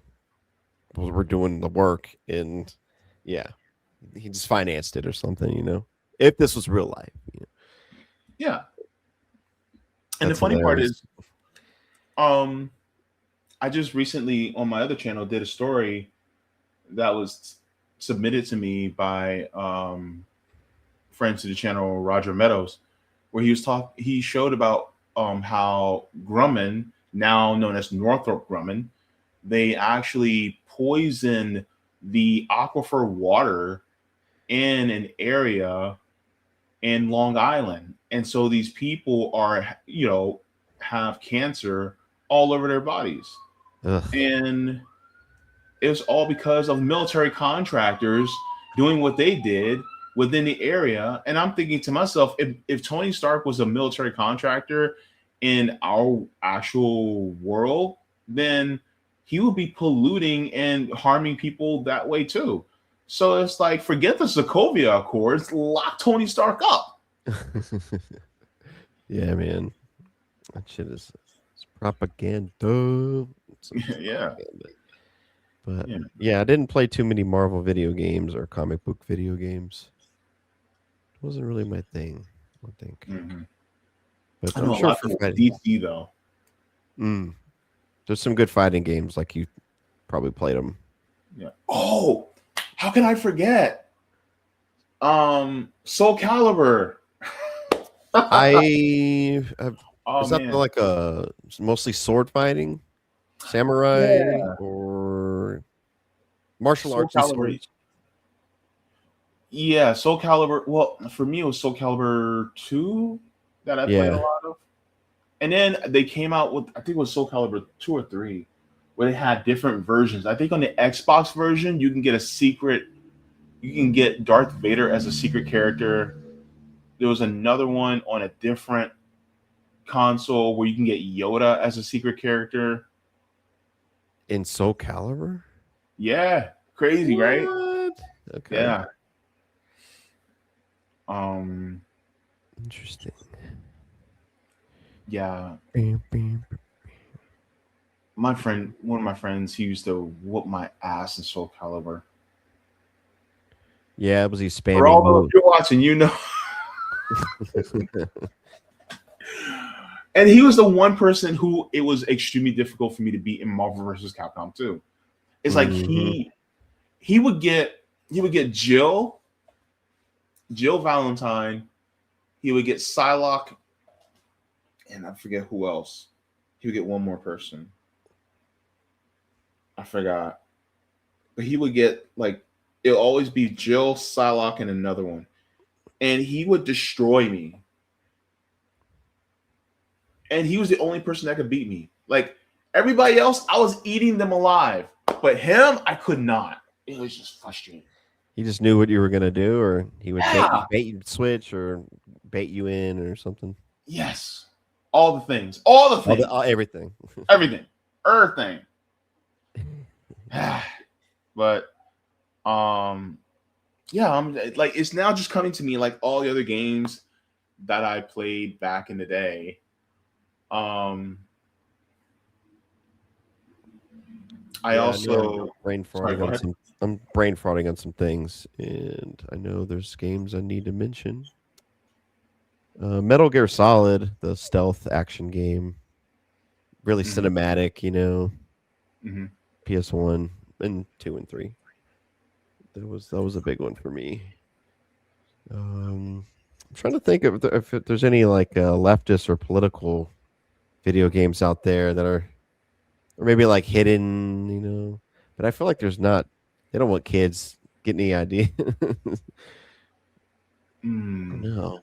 were doing the work, and yeah, he just financed it or something. If this was real life. Yeah. And the That's funny part hilarious. is, I just recently on my other channel did a story that was submitted to me by friends to the channel, Roger Meadows, where he showed about how Grumman, now known as Northrop Grumman, they actually poisoned the aquifer water in an area in Long Island. And so these people are, have cancer all over their bodies. Ugh. And it was all because of military contractors doing what they did within the area. And I'm thinking to myself, if Tony Stark was a military contractor in our actual world, then he would be polluting and harming people that way too. So it's like, forget the Sokovia Accords, lock Tony Stark up. Yeah, man, that shit is propaganda. Yeah. But yeah, I didn't play too many Marvel video games or comic book video games. It wasn't really my thing, I think. Mm-hmm. But I know I'm sure a lot for of fighting, DC though. There's some good fighting games, like you probably played them. Yeah. Oh, how can I forget? Soul Calibur. Is Oh that man. like mostly sword fighting, samurai, Yeah. or martial Soul arts and Calibur. swords? Yeah, Soul Calibur. Well, for me, it was Soul Calibur 2 that I played a Yeah. lot of. And then they came out with, I think it was Soul Calibur 2 or 3, where they had different versions. I think on the Xbox version, you can get Darth Vader as a secret character. There was another one on a different console where you can get Yoda as a secret character. In Soul Calibur? Yeah, crazy, right? What? Okay. Yeah. Interesting. Yeah. One of my friends, he used to whoop my ass in Soul Calibur. Yeah, was he spamming? For all those you're watching, And he was the one person who it was extremely difficult for me to beat in Marvel vs. Capcom 2. It's like he would get Jill Valentine, he would get Psylocke, and I forget who else. He would get one more person. I forgot. But he would get it'll always be Jill, Psylocke, and another one. And he would destroy me. And he was the only person that could beat me. Like everybody else, I was eating them alive. But him, I could not. It was just frustrating. He just knew what you were gonna do, or he would bait you to switch, or bait you in, or something. Yes, all the things, everything, everything. But yeah, I'm like, it's now just coming to me like all the other games that I played back in the day. I also brain farting I'm brain farting on some things, and I know there's games I need to mention. Metal Gear Solid, the stealth action game, really cinematic, PS1 and 2 and 3. That was a big one for me. I'm trying to think if there's any leftist or political video games out there that are, or maybe hidden, but I feel like there's not. They don't want kids getting any idea. No.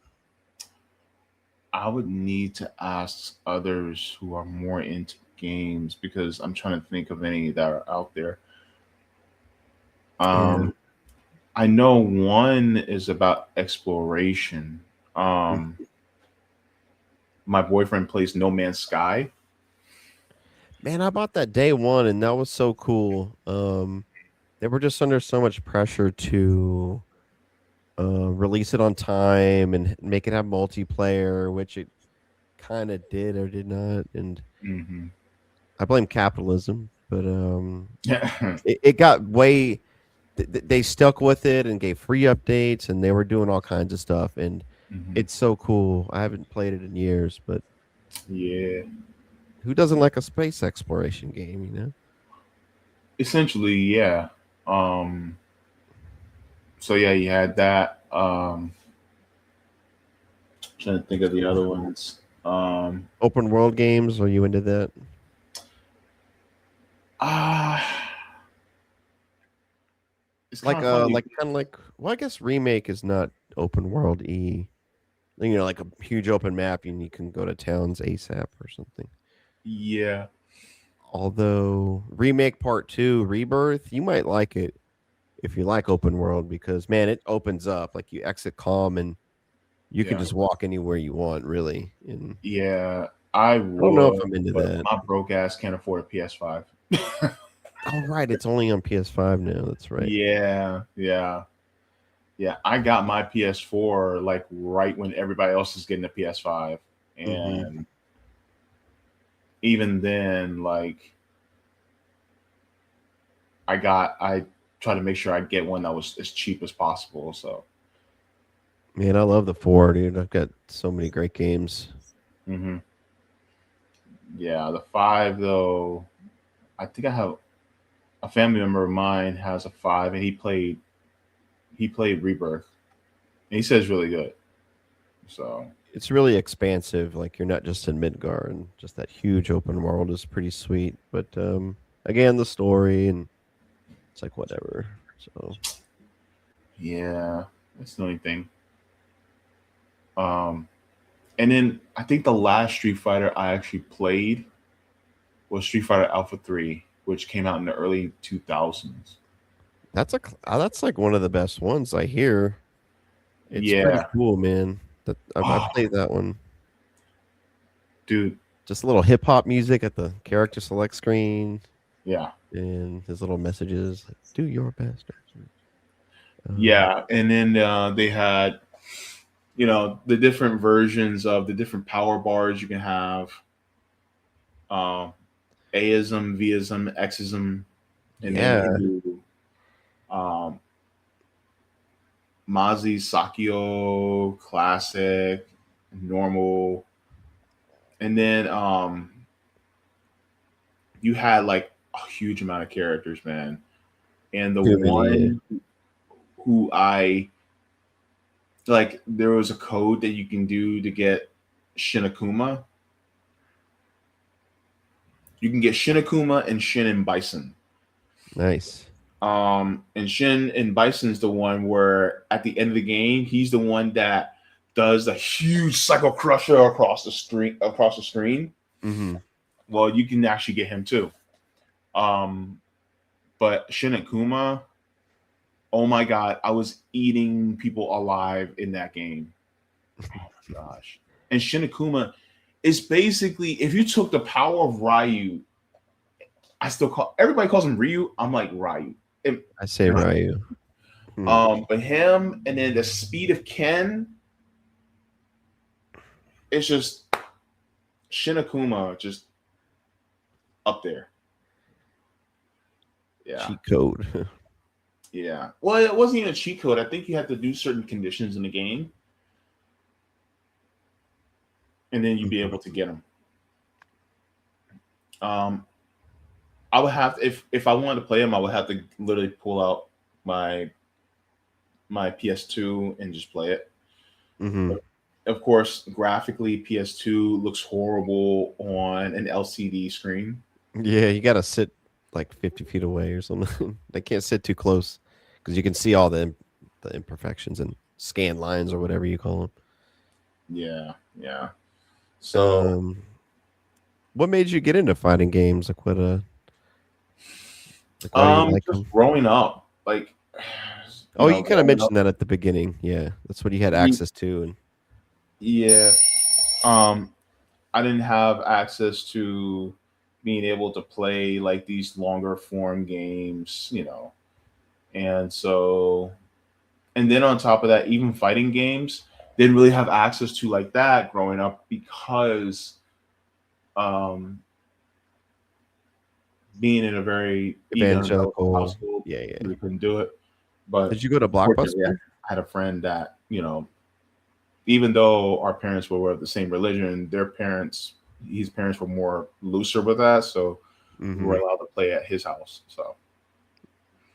I would need to ask others who are more into games, because I'm trying to think of any that are out there. I know one is about exploration. My boyfriend plays No Man's Sky. Man, I bought that day one, and that was so cool. They were just under so much pressure to release it on time and make it have multiplayer, which it kind of did or did not. And Mm-hmm. I blame capitalism, but Yeah. it got way. They stuck with it and gave free updates, and they were doing all kinds of stuff. And Mm-hmm. it's so cool. I haven't played it in years, but Yeah. who doesn't like a space exploration game? You know. Essentially, yeah. So yeah, you had that. Trying to think of the other ones. Open world games. Are you into that? Ah, it's kind of funny. Like kind of like. Well, I guess remake is not open world e. You know, like a huge open map, and you can go to towns ASAP or something. Yeah. Although remake part 2, Rebirth, you might like it if you like open world because man, it opens up like you exit calm and you can Yeah. just walk anywhere you want, really. And Yeah. I don't know if would, I'm into but that. my broke ass can't afford a PS5. Oh, right, it's only on PS5 now. That's right. Yeah. Yeah. Yeah. I got my PS4 like right when everybody else is getting a PS5. hmm And even then, like I try to make sure I get one that was as cheap as possible. So Man, I love the 4, dude. I've got so many great games. hmm yeah, the 5 though, I think I have a family member of mine has a 5 and he played Rebirth. And he says really good. So It's really expansive. Like you're not just in Midgar, and just that huge open world is pretty sweet. But again, the story and it's like whatever. So yeah, that's the only thing. Um and then I think the last Street Fighter I actually played was Street Fighter Alpha 3, which came out in the early 2000s. that's like one of the best ones I hear. It's pretty Yeah. cool, man. That I Oh, played that one. dude. Just a little hip hop music at the character select screen, Yeah. and his little messages like "Do your best." Um, Yeah. And then they had, the different versions of the different power bars you can have. Um, Aism, Vism, Xism, and then you yeah, can do um, Mazi, Sakio, Classic, Normal, and then you had like a huge amount of characters, man. And the too many. one who I like, there was a code that you can do to get Shinakuma. You can get Shinakuma and Shin and Bison. Nice. And Shin and Bison's the one where at the end of the game, he's the one that does the huge Psycho Crusher across the screen. hmm Well, you can actually get him too. But Shin and Kuma, oh my god, I was eating people alive in that game. Oh my gosh. And Shin and Kuma is basically, if you took the power of Ryu, everybody calls him Ryu. I'm like Ryu. I say Ryu. But him and then the speed of Ken, it's just Shinakuma just up there. Yeah. Cheat code. Yeah. Well, it wasn't even a cheat code. I think you had to do certain conditions in the game, and then you'd be able to get them. I would have if I wanted to play them, I would have to literally pull out my PS2 and just play it. hmm Of course, graphically, PS2 looks horrible on an LCD screen. Yeah, you got to sit like 50 feet away or something. They can't sit too close because you can see all the imperfections and scan lines or whatever you call them. Yeah, yeah. So, What made you get into fighting games? Like why do you like just them? growing up, like, Oh, you kind of growing up, mentioned that at the beginning. Yeah, that's what you had access to, and yeah. I didn't have access to being able to play like these longer form games, And so, and then on top of that, even fighting games didn't really have access to like that growing up because um, being in a very evangelical Evangelical. household, Yeah, yeah. we couldn't do it. But Did you go to fortunately, Blockbuster? I had a friend that, even though our parents were of the same religion, his parents were more looser with that. So we were Hmm. allowed to play at his house. So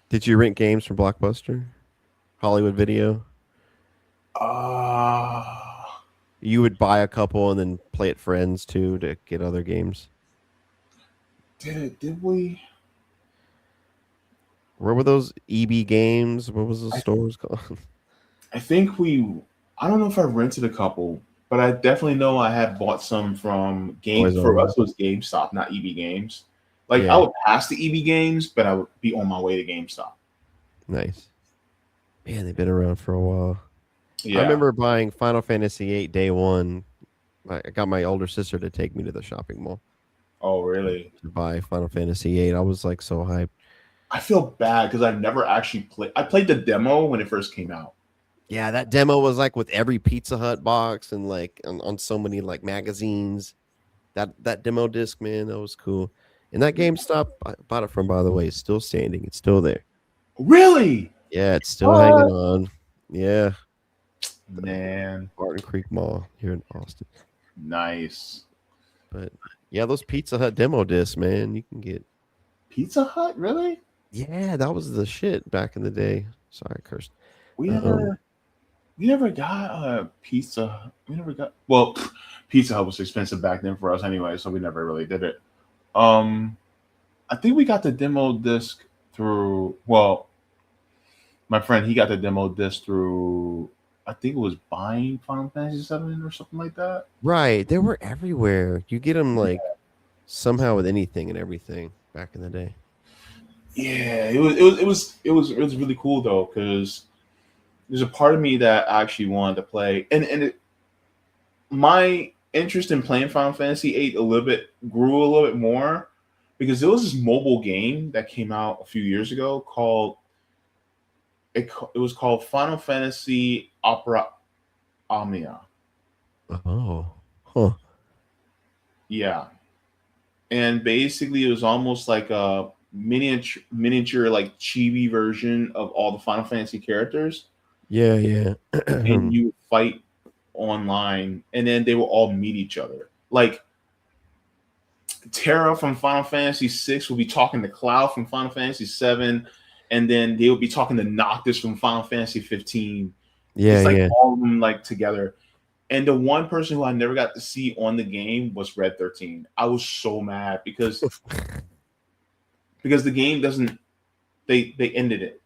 Did you rent games from Blockbuster? Hollywood Video? uh You would buy a couple and then play at friends too to get other games. did we? Where were those EB games? What was the I, stores called? I think I don't know if I rented a couple, but I definitely know I had bought some from Toys R for Us. us it was GameStop, not EB Games. Like I Yeah, would pass the EB Games, but I would be on my way to GameStop. nice. Man, they've been around for a while. I Yeah. remember buying Final Fantasy VIII day one. I got my older sister to take me to the shopping mall Oh, really? to buy Final Fantasy VIII. I was like so hyped. I feel bad because I've never actually played. I played the demo when it first came out. Yeah, that demo was like with every Pizza Hut box and like on so many like magazines. That demo disc, man, that was cool. And that GameStop I bought it from, by the way, is still standing. It's still there. Really? Yeah, it's still hanging What? on. Yeah, Man, Barton Creek Mall here in Austin. nice. But yeah, those Pizza Hut demo discs, man, you can get. Pizza Hut, really? Yeah, that was the shit back in the day. Sorry, I cursed. We Um, never, we never got a pizza. We never got. Well, Pizza Hut was expensive back then for us anyway, so we never really did it. Um, I think we got the demo disc through. Well, my friend he got the demo disc through. I think it was buying Final Fantasy VII or something like that. right, they were everywhere. You get them like somehow with anything and everything back in the day. Yeah, it was really cool though because there's a part of me that actually wanted to play, and my interest in playing Final Fantasy VIII grew a little bit more because there was this mobile game that came out a few years ago called it was called Final Fantasy Opera Omnia. Oh, huh. Yeah, and basically it was almost like a miniature like chibi version of all the Final Fantasy characters, Yeah, yeah. and you fight online, and then they will all meet each other. Like Terra from Final Fantasy VI will be talking to Cloud from Final Fantasy VII, and then they will be talking to Noctis from Final Fantasy 15. Yeah, It's like yeah. all of them like together. And the one person who I never got to see on the game was Red 13. I was so mad because the game doesn't they ended it.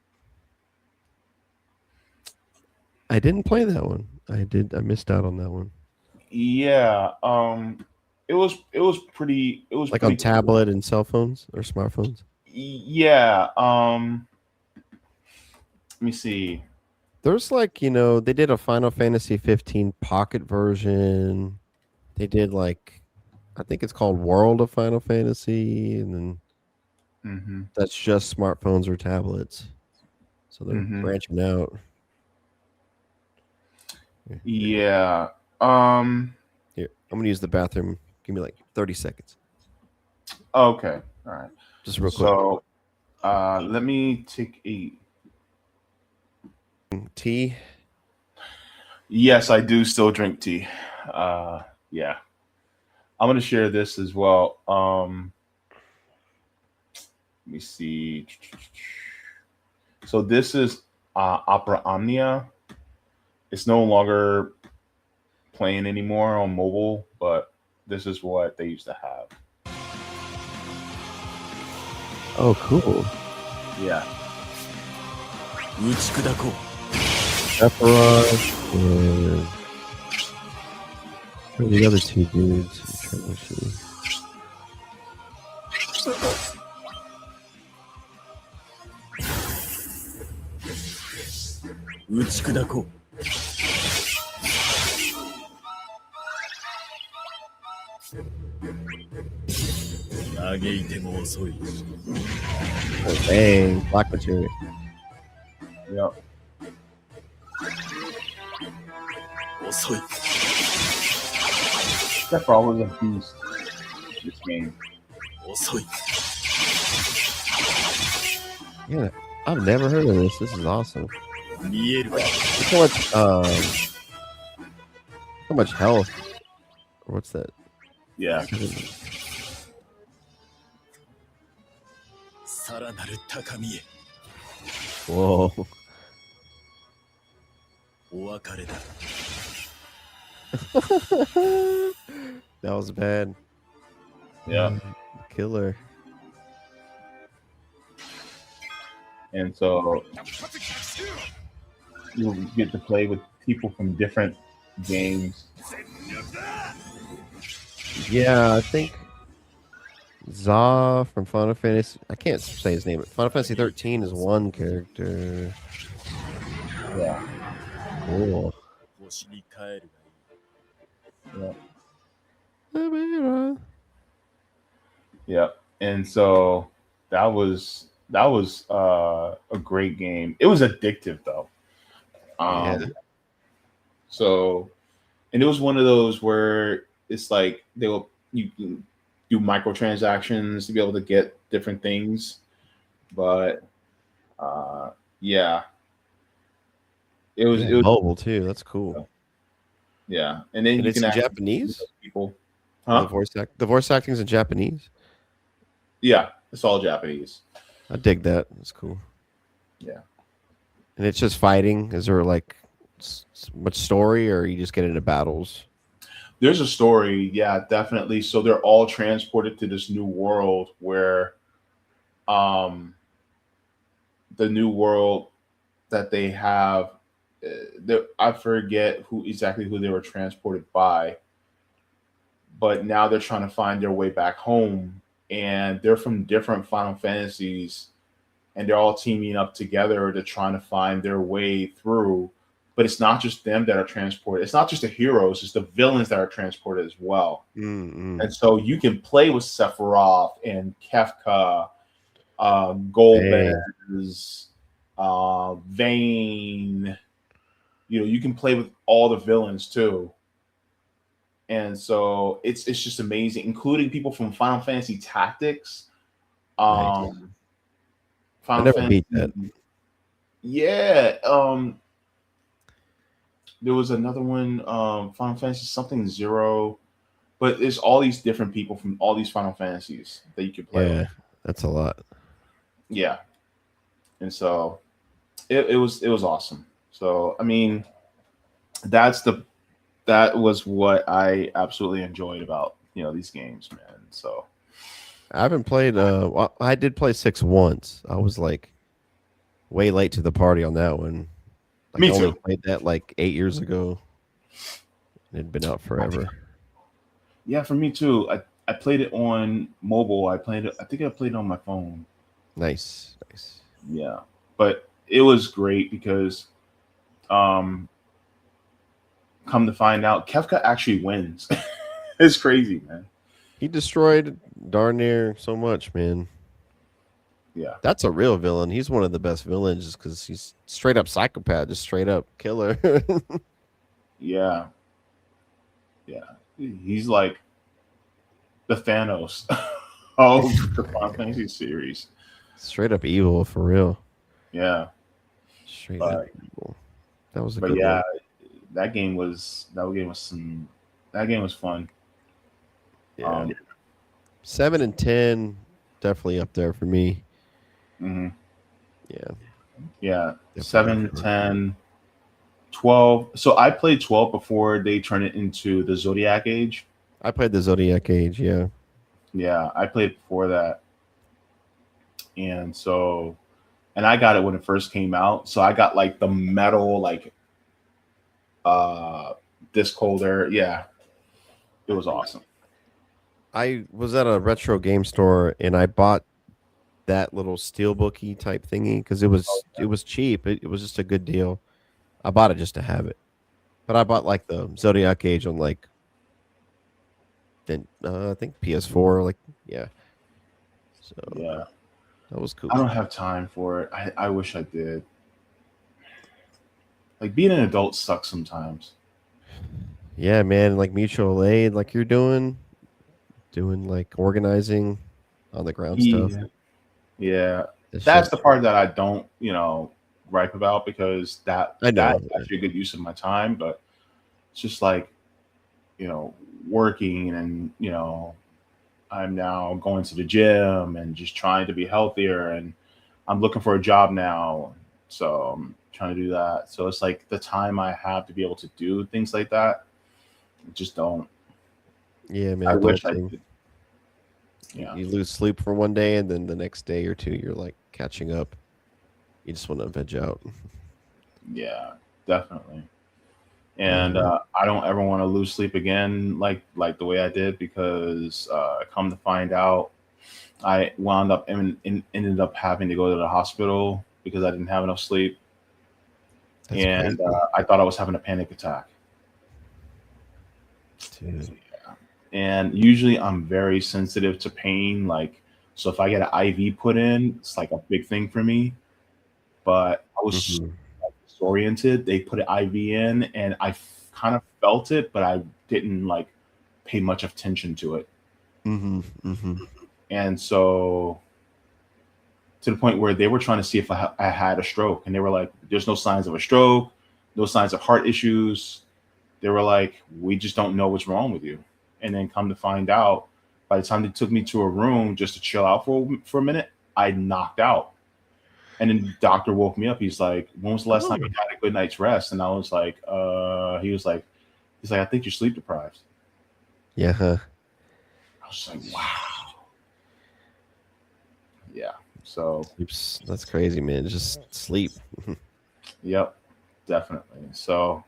I didn't play that one. I did. I missed out on that one. Yeah. It was Like pretty on cool. tablet and cell phones or smartphones. Yeah. Let me see. There's like, they did a Final Fantasy 15 pocket version. They did like, I think it's called World of Final Fantasy, and then Mm-hmm. that's just smartphones or tablets. So they're Mm-hmm. branching out. Yeah. Here, I'm gonna use the bathroom. Give me like 30 seconds, Okay. All right. just real quick. So, let me take a. Tea. Yes, I do still drink tea. Yeah. I'm gonna share this as well. Let me see. So this is Opera Omnia. It's no longer playing anymore on mobile, but this is what they used to have. Oh, cool. Yeah. 打ち砕こう Sephiroth and who are the other two dudes? I'm trying to see.打ち砕こう嘆いても遅い Oh, dang, Black Materia. Yep. 遅い。 Sephiroth was a beast. This game. 遅い。 Yeah, I've never heard of this. This is awesome. 見える。 How much health? What's that? Yeah. さらなる高みへ。 Whoa. お別れだ。 That was bad. Yeah. Killer. And so you get to play with people from different games. Yeah, I think Za from Final Fantasy. I can't say his name, but Final Fantasy 13 is one character. Yeah. Cool. 星に帰るがいい。 Yeah. Amira. Yeah. And so that was a great game. It was addictive though. Yeah. So, and it was one of those where it's like you can do microtransactions to be able to get different things, but yeah, it was mobile too. That's cool. Yeah, and then And you it's can in actually Japanese. people, The voice acting is in Japanese. Yeah, it's all Japanese. I dig that. That's cool. Yeah. And it's just fighting. Is there like much story, or you just get into battles? There's a story, yeah, definitely. So they're all transported to this new world where, the new world that they have, I forget who they were transported by, but now they're trying to find their way back home, and they're from different Final Fantasies, and they're all teaming up together to trying to find their way through. But it's not just them that are transported. It's not just the heroes, it's the villains that are transported as well. Mm-hmm. And so you can play with Sephiroth and Kefka, Golbez, Vayne. You can play with all the villains too. And so it's just amazing, including people from Final Fantasy Tactics. Nice. Final I never Fantasy, beat that. Yeah. There was another one, Final Fantasy something Zero, but it's all these different people from all these Final Fantasies that you can play with. That's a lot. Yeah. And so it was awesome. So I mean, that was what I absolutely enjoyed about these games, man. So I haven't played. Well, I did play 6 once. I was like way late to the party on that one. Like, Me I only too. played that like 8 years ago. It had been out forever. Yeah, for me too. I played it on mobile. I think I played it on my phone. Nice. Yeah, but it was great because, come to find out, Kefka actually wins. It's crazy, man. He destroyed darn near so much, man. Yeah, That's a real villain. He's one of the best villains just because he's straight up psychopath, just straight up killer. yeah. He's like the Thanos of the Final Fantasy series. Straight up evil for real. Yeah, Straight up evil. That was a good yeah, one. that game was fun. Yeah. 7 and 10 definitely up there for me. Mm-hmm. Yeah. Definitely 7, 10, 12. So I played 12 before they turned it into the Zodiac Age. I played the Zodiac Age, yeah. Yeah, I played before that. And I got it when it first came out. So I got like the metal, like disc holder. Yeah. It was awesome. I was at a retro game store and I bought that little steelbooky type thingy because it was cheap. It was just a good deal. I bought it just to have it. But I bought like the Zodiac Age on like I think PS4, like yeah. So yeah, that was cool. I don't have time for it. I wish I did. Like being an adult sucks sometimes. Yeah, man, like mutual aid, like you're doing like organizing on the ground stuff. Yeah. Yeah. That That's shit. the part that I don't, gripe about because I that's know. actually a good use of my time. But it's just like, working and, I'm now going to the gym and just trying to be healthier and I'm looking for a job now. So I'm trying to do that. So it's like the time I have to be able to do things like that, I just don't. Yeah, man, I wish adult I thing. did. Yeah. You lose sleep for one day, and then the next day or two, you're like catching up. You just want to veg out. Yeah, definitely. Yeah, And man. I don't ever want to lose sleep again, like the way I did, because come to find out, I wound up and ended up having to go to the hospital because I didn't have enough sleep, That's and crazy, I thought I was having a panic attack. dude. And usually I'm very sensitive to pain, like so if I get an IV put in, it's like a big thing for me. But I was so Hmm. disoriented. They put an IV in, and I kind of felt it, but I didn't like pay much attention to it. Hmm. Hmm. And so to the point where they were trying to see if I had a stroke, and they were like, "There's no signs of a stroke, no signs of heart issues." They were like, "We just don't know what's wrong with you." And then come to find out, by the time they took me to a room just to chill out for a minute, I knocked out. And then the doctor woke me up. He's like, "When was the last time Oh, you had a good night's rest?" And I was like, He was like, "I think you're sleep deprived." yeah. Huh. I was like, "Wow, yeah." So, Sleeps. That's crazy, man. Just sleep. yep, definitely. So,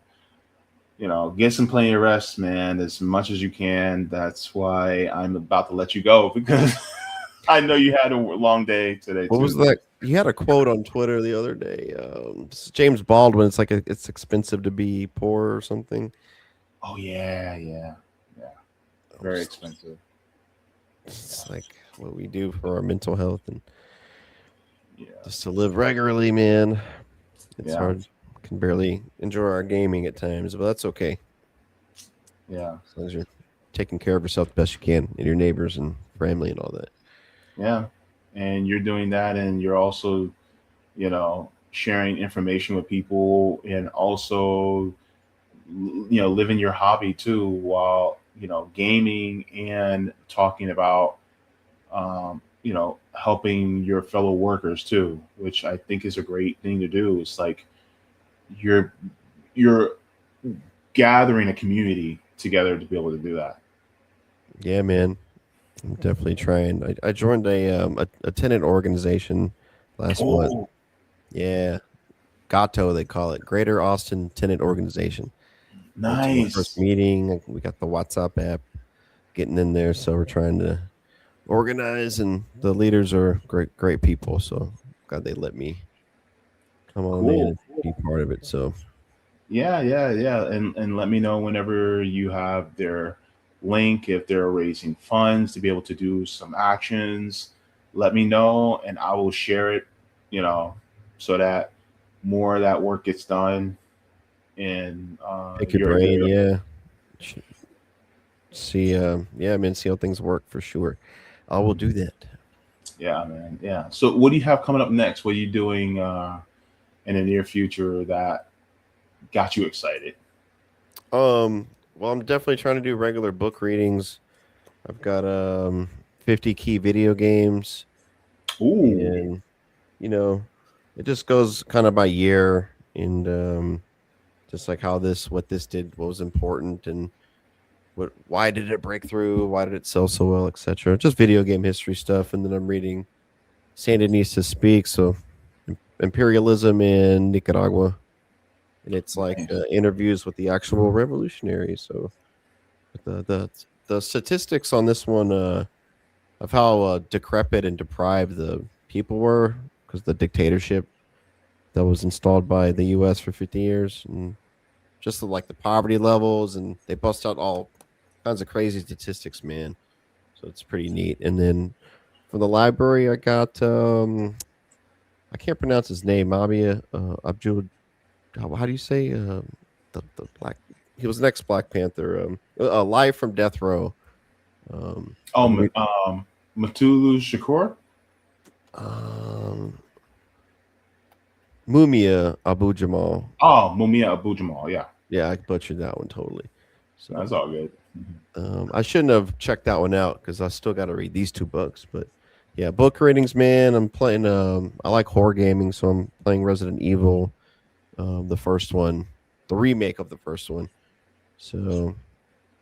get some plenty of rest, man, as much as you can. That's why I'm about to let you go because I know you had a long day today What was too. that? You had a quote on Twitter the other day. James Baldwin. It's like it's expensive to be poor or something. Oh yeah, yeah, yeah. Very expensive. It's like what we do for our mental health and Yeah, just to live regularly, man. It's yeah, hard. Can barely enjoy our gaming at times, but that's okay. yeah, As long as you're taking care of yourself the best you can and your neighbors and family and all that. yeah. And you're doing that, and you're also, sharing information with people, and also, living your hobby too while gaming and talking about, helping your fellow workers too, which I think is a great thing to do. It's like you're you're gathering a community together to be able to do that. Yeah, man. I'm definitely trying. I joined a tenant organization last month. Oh, Yeah. GATO, they call it Greater Austin Tenant Organization. Went to our first nice. meeting. We got the WhatsApp app getting in there. So we're trying to organize, and the leaders are great people. So glad they let me come on in Cool. and be part of it. So Yeah, yeah, yeah. And let me know whenever you have their link, if they're raising funds to be able to do some actions. Let me know and I will share it, you know, so that more of that work gets done in pick your your brain. area. Yeah. Sh- See, yeah, man, see how things work for sure. I will do that. Yeah, man. Yeah. So what do you have coming up next? What are you doing in the near future that got you excited? Well, I'm definitely trying to do regular book readings. I've got 50 key video games, Ooh, and you know, it just goes kind of by year, and just like what this did, what was important, and why did it break through, why did it sell so well, etc. Just video game history stuff, and then I'm reading Sandinista Speak, so imperialism in Nicaragua, and it's like nice. interviews with the actual revolutionaries. So the statistics on this one of how decrepit and deprived the people were because the dictatorship that was installed by the U.S. for 50 years, and just like the poverty levels, and they bust out all kinds of crazy statistics, man. So it's pretty neat. And then from the library, I got I can't pronounce his name, Mabia Abdul how do you say the black? He was next Black Panther. Live from Death Row. Oh, I'm re- Matulu Shakur. um, Mumia Abu Jamal. Oh, Mumia Abu Jamal. Yeah, Yeah, I butchered that one totally. So that's all good. I shouldn't have checked that one out because I still got to read these two books. But yeah, book ratings, man. I'm playing. I like horror gaming, so I'm playing Resident Evil, the first one, the remake of the first one. So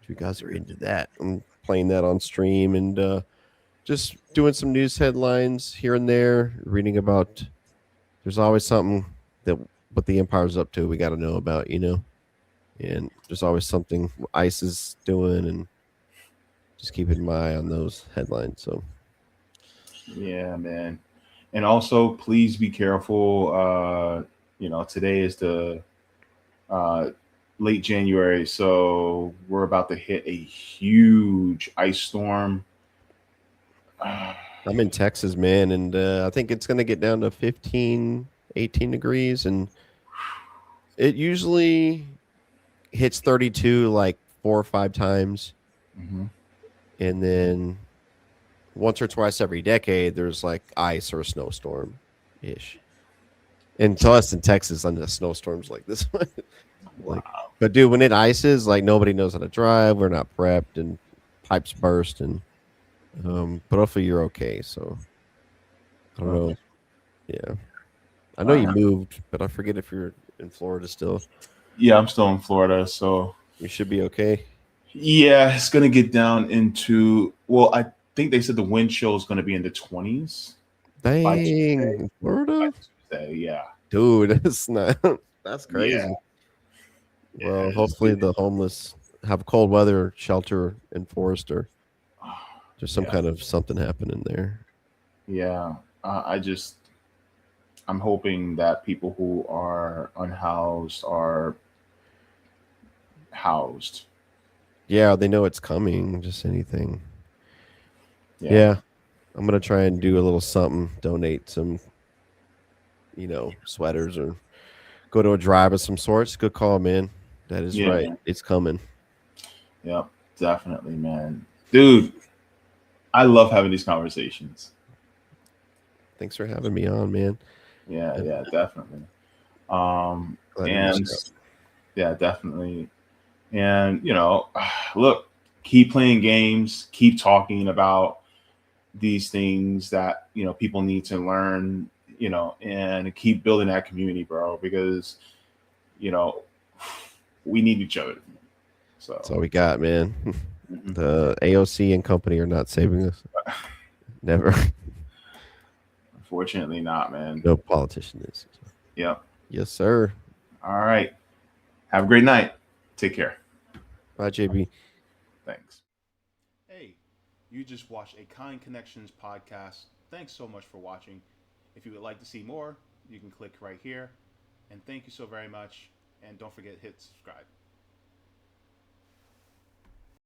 if you guys are into that, I'm playing that on stream and just doing some news headlines here and there, reading about. There's always something that what the Empire's up to. We got to know about, and there's always something ICE is doing, and just keeping my eye on those headlines. So Yeah, man. And also, please be careful. Today is the uh, late January, so we're about to hit a huge ice storm. I'm in Texas, man, and I think it's going to get down to 15, 18 degrees, and it usually hits 32 like 4 or 5 times, Mhm. and then once or twice every decade, there's like ice or a snowstorm ish. And to us in Texas, under snowstorms like this one, like, but dude, when it ices, like nobody knows how to drive. We're not prepped, and pipes burst, and but hopefully you're okay. So I don't know. Yeah, I know you moved, but I forget if you're in Florida still. Yeah, I'm still in Florida, so You should be okay. yeah, it's gonna get down into. Well, I think they said the wind chill is gonna be in the 20s by Dang, Tuesday. in Florida, Yeah, dude, that's not. That's yeah, crazy. yeah. Well, hopefully the homeless have cold weather shelter enforced, or there's some Yeah. kind of something happening there. Yeah, I'm hoping that people who are unhoused are housed. Yeah, they know it's coming. Just anything. Yeah, Yeah, I'm gonna try and do a little something. Donate some, sweaters, or go to a drive of some sorts. Good call, man. That is yeah, right. man. It's coming. Yep, definitely, man. Dude, I love having these conversations. Thanks for having me on, man. Yeah, And yeah, definitely. glad you reached And out. yeah, definitely. And look, keep playing games, keep talking about these things that people need to learn, and keep building that community, bro, because you know we need each other. So That's all we got, man. mhm. The AOC and company are not saving us. Never. Unfortunately not, man. No politician is. Yep. Yes, sir. All right, have a great night. Take care. Bye, JB. Thanks. Hey, you just watched a Kind Connections podcast. Thanks so much for watching. If you would like to see more, you can click right here. And thank you so very much. And don't forget to hit subscribe.